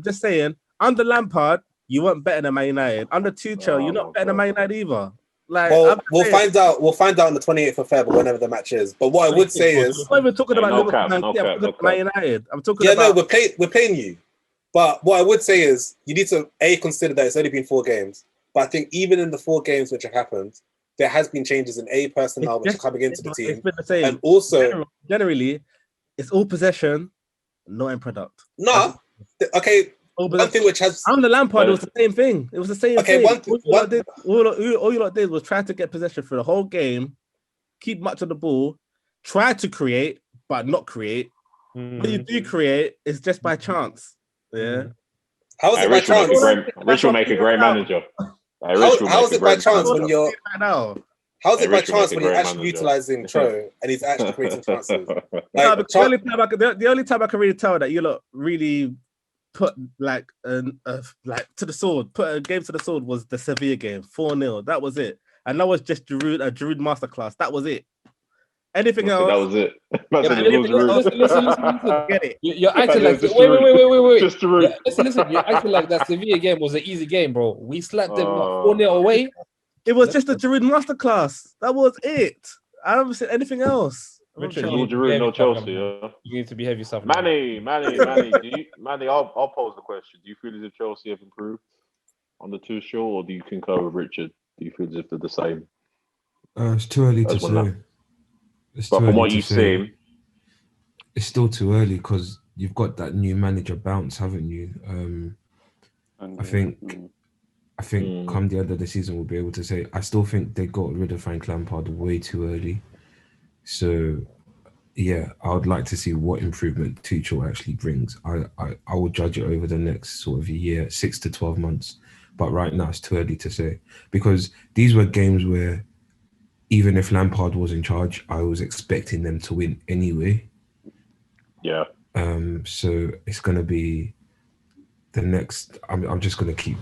just saying. Under Lampard, you weren't better than Man United. Under Tuchel, you're not better than Man United either. Like, we'll find out. We'll find out on the 28th of February, whenever the match is. But what I would say is, I'm not even talking about Liverpool, Man United. I'm talking about. No, we're playing you. But what I would say is, you need to consider that it's only been 4 games. But I think even in the 4 games which have happened, there has been changes in personnel which are coming into the team. It's been the same. And also, generally, it's all possession, no end product. No, okay. One thing which has on the Lampard, it was the same thing. It was the same thing. All you lot did was try to get possession for the whole game, keep much of the ball, try to create, but not create. When you do create, it's just by chance. Yeah. How is it by chance? Rich will make a great manager. How is it by chance when you're? How is it by chance when you're actually utilizing Tro and he's actually creating chances? Like, the only time I can really tell that you lot really put like to the sword, put a game to the sword was the Sevilla game, 4-0. That was it, and that was just Giroud masterclass. That was it. Anything else? That was it. Listen. Get it. You're acting like wait. Just Giroud. Listen. You're acting like that Sevilla game was an easy game, bro. We slapped them 4-0 away. It was just a Giroud masterclass. That was it. I don't see anything else. Richard, Giroud, no Chelsea. Yeah. You need to behave yourself. Manny, I'll pose the question. Do you feel as if Chelsea have improved on the Tuchel, or do you concur with Richard? Do you feel as if they're the same? It's too early to say. But from what you've seen, it's still too early because you've got that new manager bounce, haven't you? I think come the end of the season, we'll be able to say. I still think they got rid of Frank Lampard way too early. So, yeah, I would like to see what improvement Tuchel actually brings. I will judge it over the next sort of year, 6 to 12 months. But right now, it's too early to say. Because these were games where even if Lampard was in charge, I was expecting them to win anyway. Yeah. So it's going to be the next. I'm just gonna keep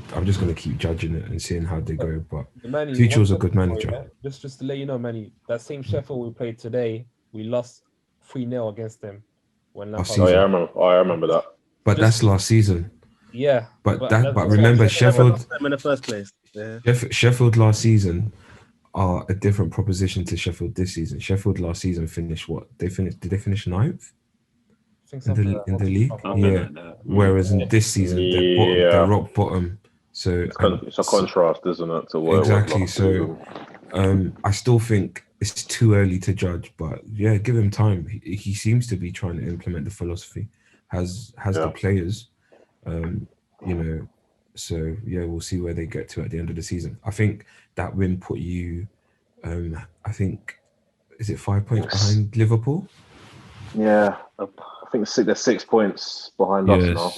judging it and seeing how they go. But Manny, Tuchel's a good manager. Yeah? Just to let you know, Manny, that same Sheffield we played today, we lost 3-0 against them when Lampard. Oh yeah, I remember that. But that's last season. Yeah, but remember Sheffield in the first place. Yeah. Sheffield last season are a different proposition to Sheffield this season. Sheffield last season finished what? Did they finish 9th? In the league? Yeah. Whereas in this season they're rock bottom. So it's a contrast, isn't it? To what exactly. It was last season. I still think it's too early to judge, but yeah, give him time. He seems to be trying to implement the philosophy, has the players, so yeah, we'll see where they get to at the end of the season. I think that win put you, I think, is it 5 points behind Liverpool? Yeah, I think they're 6 points behind us now.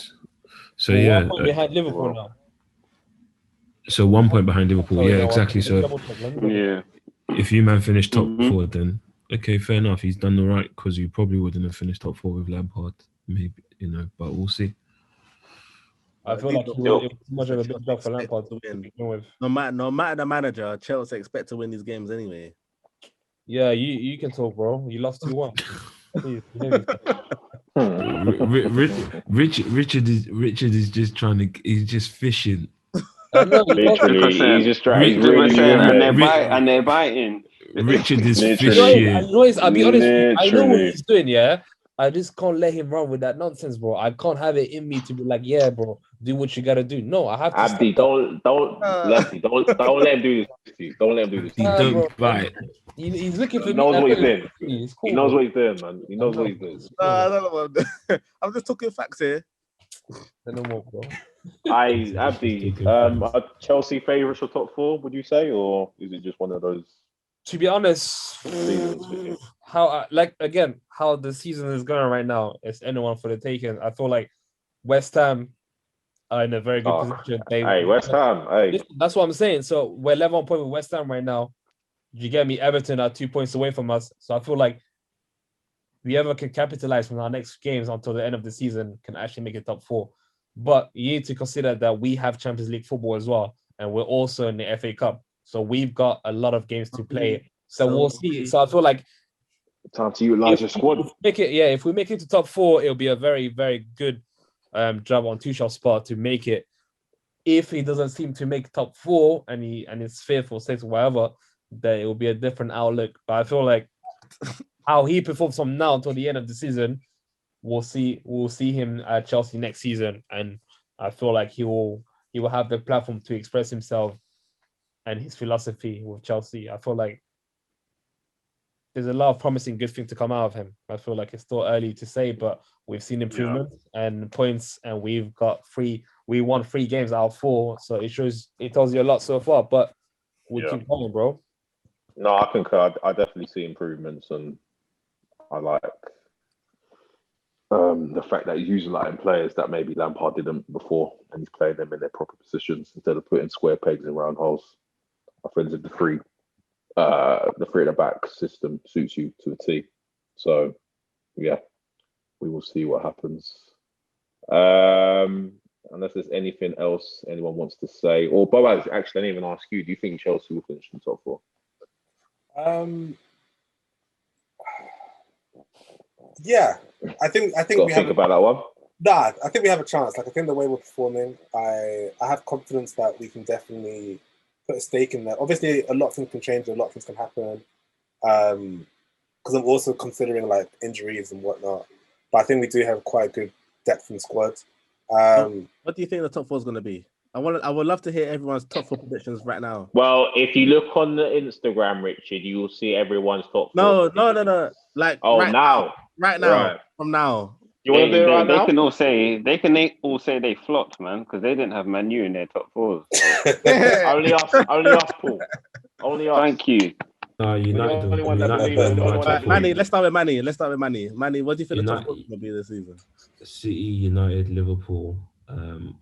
So yeah, 1 point behind Liverpool now. So 1 point behind Liverpool. Yeah, exactly. So yeah, if you man finish top 4, then okay, fair enough. He's done all right because you probably wouldn't have finished top 4 with Lampard, maybe, but we'll see. I feel like it was too much of a big job for Lampard to win. No matter the manager, Chelsea expect to win these games anyway. Yeah, you can talk, bro. You lost 2-1. Richard is just trying to. He's just fishing. Literally, he's just trying. And they're biting. Richard is fishing. I'll be honest. I know what he's doing. Yeah, I just can't let him run with that nonsense, bro. I can't have it in me to be like, yeah, bro, do what you gotta do. No, I have to. Abdi, don't let him do this to you. Don't let him do this. He don't bite. He's looking for me. He knows what he's doing. Cool, he knows what he's doing, man. He knows what he's doing. I don't know what I'm doing. I'm just talking facts here. No more, bro. Abdi, are Chelsea favourites for top 4? Would you say, or is it just one of those? To be honest, how the season is going right now, it's anyone for the taking. I feel like West Ham are in a very good position. West Ham. Hey, that's what I'm saying. So we're 11 point with West Ham right now. You get me? Everton are 2 points away from us. So I feel like we ever can capitalize from our next games until the end of the season can actually make it top 4. But you need to consider that we have Champions League football as well, and we're also in the FA Cup. So we've got a lot of games to play. So we'll see. So I feel like time to utilize your squad. If we make it to top 4, it'll be a very, very good job on Tuchel's part to make it. If he doesn't seem to make top 4 and it's 5th or 6th or whatever, then it will be a different outlook. But I feel like how he performs from now until the end of the season, we'll see him at Chelsea next season, and I feel like he will have the platform to express himself and his philosophy with Chelsea. I feel like there's a lot of promising good things to come out of him. I feel like it's still early to say, but we've seen improvements and points, and we won 3 games out of 4, so it tells you a lot so far. But we'll keep going, bro. No, I concur. I definitely see improvements, and I like the fact that he's using players that maybe Lampard didn't before, and he's playing them in their proper positions instead of putting square pegs in round holes. I think the three at the back system suits you to a T. So yeah, we will see what happens. Unless there's anything else anyone wants to say, or Boaz, actually, I didn't even ask you. Do you think Chelsea will finish in top 4? Yeah, I think we have about that one. Nah, I think we have a chance. I think the way we're performing, I have confidence that we can definitely put a stake in there. Obviously, a lot of things can change, a lot of things can happen. Because I'm also considering injuries and whatnot. But I think we do have quite good depth in the squad. What do you think the top 4 is going to be? I would love to hear everyone's top 4 predictions right now. Well, if you look on the Instagram, Richard, you will see everyone's top 4. No. Now. Right now. Right. From now. You want to do it right now? They can all say they flopped, man, because they didn't have Man U in their top 4s. So. Only us, Paul. Only us. Thank you. United. Manny, let's start with Manny. Manny, what do you think the top 4 is going to be this season? City, United, Liverpool. And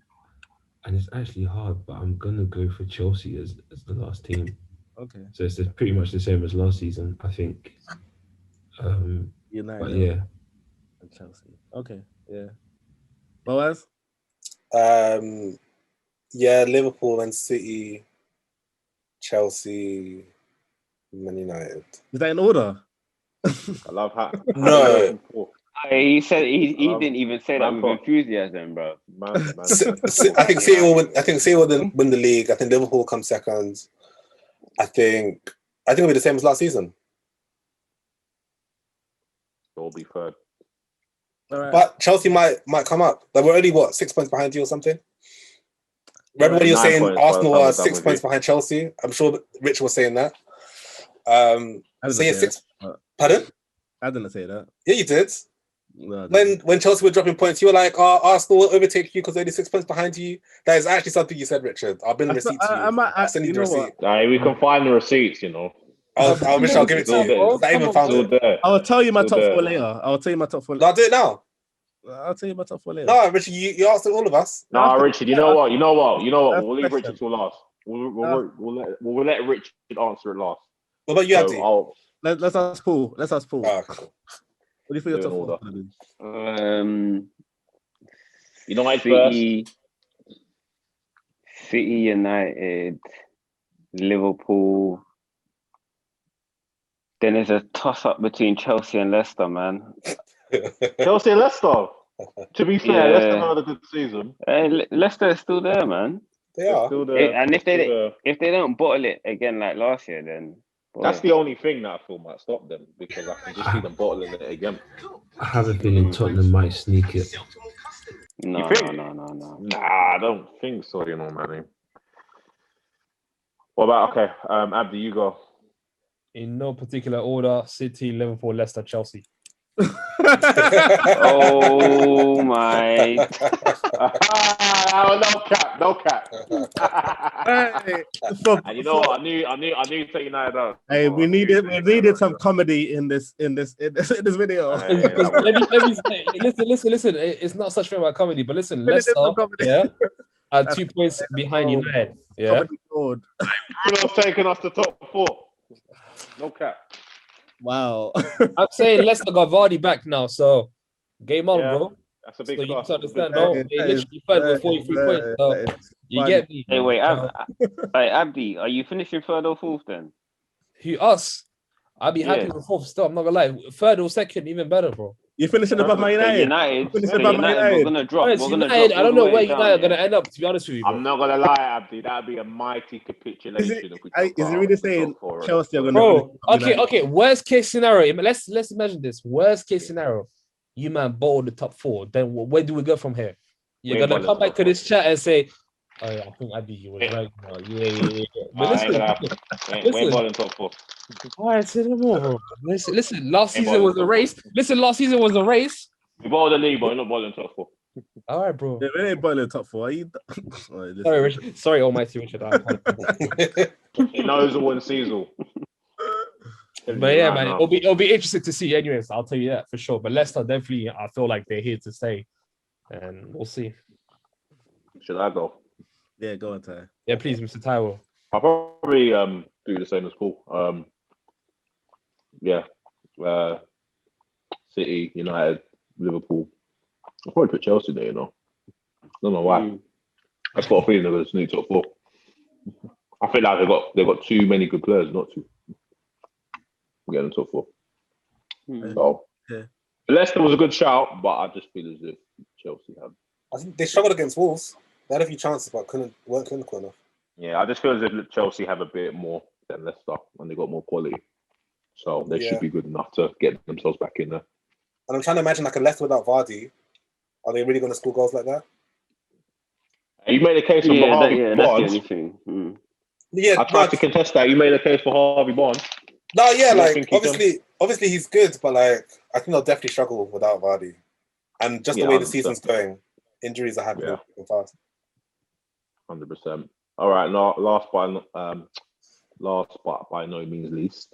it's actually hard, but I'm going to go for Chelsea as the last team. Okay. So it's pretty much the same as last season, I think. United. But yeah. And Chelsea. Okay, yeah. Boaz? Yeah, Liverpool and City, Chelsea, Man United. Is that in order? I love how. No. He said he didn't even say that with enthusiasm, bro. Man. I think City will win. I think City will win the league. I think Liverpool come second. I think it'll be the same as last season. It'll be third. Right. But Chelsea might come up. Like, we're only 6 points behind you or something. Remember when you were saying Arsenal are 6 points behind Chelsea? I'm sure Rich was saying that. Say 6. Pardon? I didn't say that. Yeah, you did. No, when Chelsea were dropping points, you were like, Arsenal will overtake you because they're only 6 points behind you. That is actually something you said, Richard. I'll bring the receipt to you. I'll send you the receipt. We can find the receipts, you know. I'll give it to you. I even found it. I'll tell you my top 4 later. I'll tell you my top 4. No, I'll do it now. I'll tell you my top 4 later. No, Richard, you asked all of us. No, Richard, you know what? We'll leave Richard till last. We'll let Richard answer it last. What about you, Abdi? Let's ask Paul. Cool. What do you think your top 4? United first. City, United, Liverpool. Then there's a toss-up between Chelsea and Leicester, man. Chelsea and Leicester. To be fair, Leicester had a good season. Leicester is still there, man. They are. Still there. And if they don't bottle it again like last year, then that's the only thing that I feel might stop them, because I can just see them bottling it again. I have a feeling Tottenham might sneak it. No. Nah, I don't think so, you know, man. What about, Abdi, you go. In no particular order: City, Liverpool, Leicester, Chelsea. Oh my! No cap. Hey, and you know what? I knew City United out. Hey, we needed some comedy in this video. Let me say, listen. It's not such a thing about comedy, but listen, Leicester, are 2 points behind United. Yeah, Bruno's taking us to top 4. No cap. Wow. I'm saying Leicester got Vardy back now, so game on, bro. That's a big so you plus. need to understand, no? They literally fed with 43 points. So you get me. Hey, wait, Abdi, are you finishing 3rd or 4th then? Who, us? I'd be happy with 4th still. I'm not gonna lie. 3rd or 2nd, even better, bro. You're finishing above Man United. We're gonna drop. United, I don't know where United are gonna end up, to be honest with you, bro. I'm not gonna lie, Abdi. That'd be a mighty capitulation. Is it really saying Chelsea are gonna? Bro, okay. Worst case scenario. Let's imagine this. Worst case scenario. You man bowl the top 4. Then where do we go from here? You're gonna come back to this chat and say, "Oh yeah, I think Abdi was right." Yeah. But listen, we're balling top 4. All right, say no more, bro. Listen. Last season was a race. We bought the league, but we're not balling top 4. All right, bro. Yeah, we ain't balling top 4. Are you? Sorry, Richard. Sorry, Almighty Richard. He knows all and sees all. But yeah, man, it'll be interesting to see. Anyways, I'll tell you that for sure. But Leicester definitely, I feel like they're here to stay, and we'll see. Should I go? Yeah, go on, Ty. Yeah, please, Mr. Taiwo. I'll probably do the same as Paul. City, United, Liverpool. I'll probably put Chelsea there, you know. I don't know why. I've got a feeling they're going to sneak top 4. I feel like they've got too many good players not to get in top 4. So Leicester was a good shout, but I just feel as if Chelsea had. I think they struggled against Wolves. They had a few chances, but weren't clinical enough. Yeah, I just feel as if Chelsea have a bit more than Leicester, and they got more quality. So they should be good enough to get themselves back in there. And I'm trying to imagine like a Leicester without Vardy. Are they really going to score goals like that? You made a case for Harvey Barnes. That's the only thing. Yeah, I tried to contest that. You made a case for Harvey Barnes. No, yeah, like obviously he's good, but like I think they'll definitely struggle without Vardy. And just the way the season's going, injuries are happening fast. 100%. All right, last but by no means least,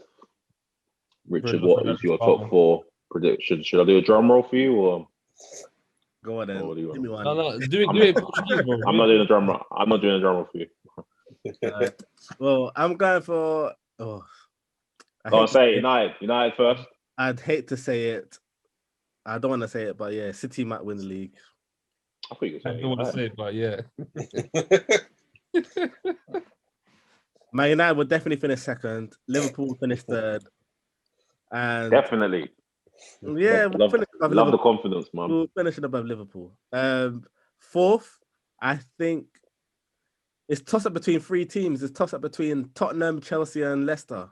Richard, what is your top 4 predictions? Should I do a drum roll for you, or go on then? Give me one. No, do it Portuguese, bro. I'm not doing a drum roll. I'm not doing a drum roll for you. Well, I'm going for. I'll say United first. I'd hate to say it. I don't want to say it, but yeah, City might win the league. I thought you were I saying don't want to United. say, but yeah. Man United will definitely finish second. Liverpool will finish third. And Definitely. yeah, we'll Love finish above the Liverpool. confidence, man. We'll finish it above Liverpool. Fourth, I think it's toss up between three teams. It's toss up between Tottenham, Chelsea, and Leicester.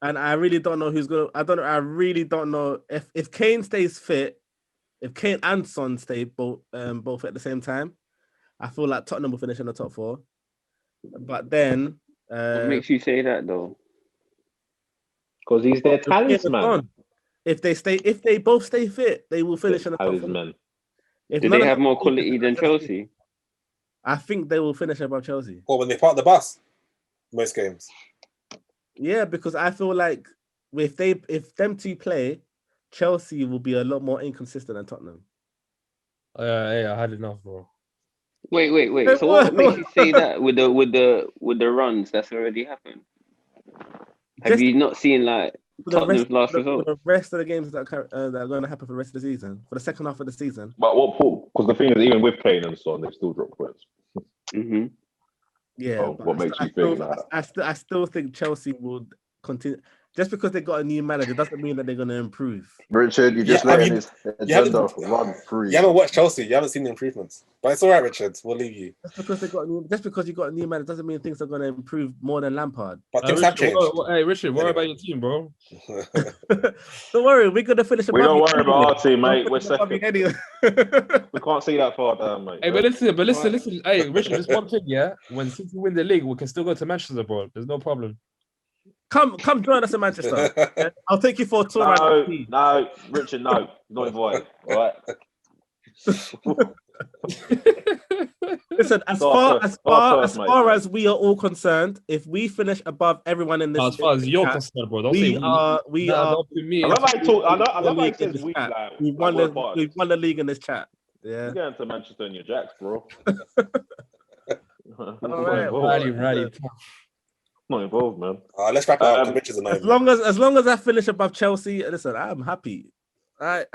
And I really don't know who's gonna. I really don't know if Kane stays fit. If Kane and Son stay both at the same time, I feel like Tottenham will finish in the top four. But then, What makes you say that though? Because he's their talisman. If they both stay fit, they will finish in the top four. Talisman. Do they have more quality than Chelsea? I think they will finish above Chelsea. Or when they park the bus, most games. Yeah, because I feel like if them two play, Chelsea will be a lot more inconsistent than Tottenham. Yeah, I had enough, bro. Wait. So what makes you say that with the runs that's already happened? Have you not seen like Tottenham's last result? The rest of the games that are going to happen for the rest of the season, for the second half of the season. But what? Because the thing is, even with Kane and Son, they still drop points. Mm-hmm. Yeah. So what makes you think that? I still think Chelsea would continue. Just because they got a new manager doesn't mean that they're going to improve. Richard, you just letting his agenda run free. You haven't watched Chelsea. You haven't seen the improvements. But it's all right, Richard. We'll leave you. Just because you got a new manager doesn't mean things are going to improve more than Lampard. But things have changed. Hey, Richard, worry about your team, bro. Don't worry, we're going to finish above. We don't worry about our team, mate. We're second. Anyway. We can't see that far down, mate. Hey, but listen. Hey, Richard, just one thing, yeah. When City win the league, we can still go to Manchester, bro. There's no problem. Come join us in Manchester. I'll take you for a tour. No, Richard, no. Not invited. All right. Listen, as far as we are all concerned, if we finish above everyone in this, as far as you're concerned, bro, we are. I love how he says we. We've won the league in this chat. Yeah. You're going to Manchester and your Jacks, bro. All right, Rally. Not involved, man. Let's wrap it up. As long as I finish above Chelsea, listen, I'm happy. Enough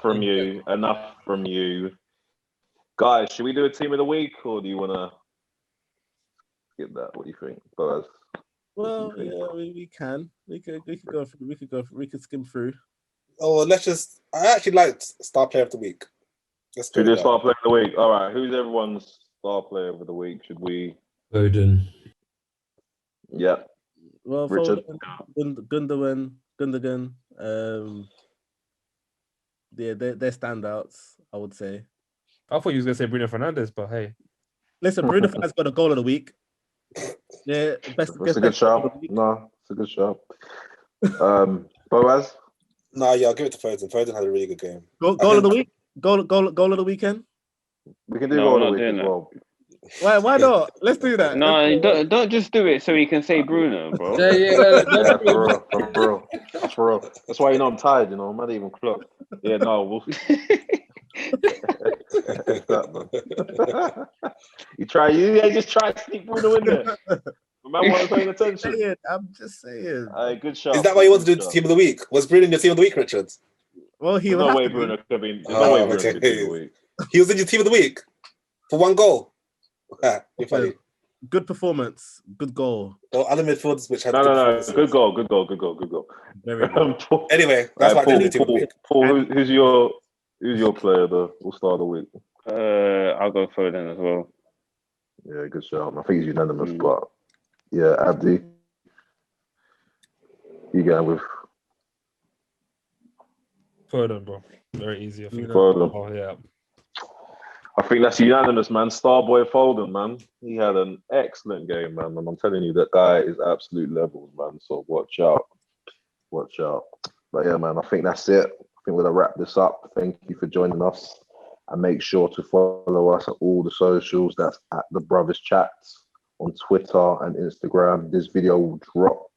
from you. Enough from you. Guys, should we do a team of the week or do you want to skip that? What do you think, guys? Well, yeah, we can. We could go through. We could skim through. Oh, I actually liked Star Player of the Week. Should we do Star Player of the Week? All right. Who's everyone's Star Player of the Week? Should we? Odin. Yeah. Well, Richard. Gundogan. Yeah, they're standouts, I would say. I thought you was gonna say Bruno Fernandes, but hey. Listen, Bruno Fernandes got a goal of the week. Yeah, That's a good shout. No, it's a good shout. Boaz? No, yeah, I'll give it to Foden. Foden had a really good game. Goal of the week? Goal of the weekend? We can do goal of the week as well. Why not? Let's do that. No, don't just do it so you can say Bruno, bro. Yeah, for real. That's why I'm tired, I'm not even clock. Yeah, no, we'll you just try to sneak Bruno in there. Man wasn't paying attention. I'm just saying. Good shot. Is that why you want to do the team of the week? Was Bruno in your team of the week, Richard? Well, There's no way Bruno could be. No way Bruno could be team of the week. He was in your team of the week for one goal. You're funny. Good performance, good goal. Well, other midfielders which had good goal. Very good. Anyway, that's why I did the team of the week. Paul, who's your player? We'll start the week. I'll go Foden as well. Yeah, good shout. I think he's unanimous, but yeah, Abdi, you going with Foden, bro. Very easy. I think. Foden. Oh yeah. I think that's unanimous, man. Starboy Foden, man. He had an excellent game, man. And I'm telling you, that guy is absolute levels, man. So watch out. But yeah, man, I think that's it. I think we're going to wrap this up. Thank you for joining us. And make sure to follow us at all the socials. That's at The Brothers Chats on Twitter and Instagram. This video will drop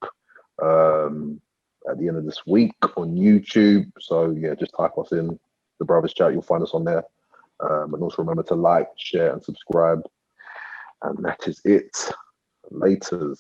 at the end of this week on YouTube. So yeah, just type us in The Brothers Chat. You'll find us on there. And also remember to like, share, and subscribe. And that is it. Laters.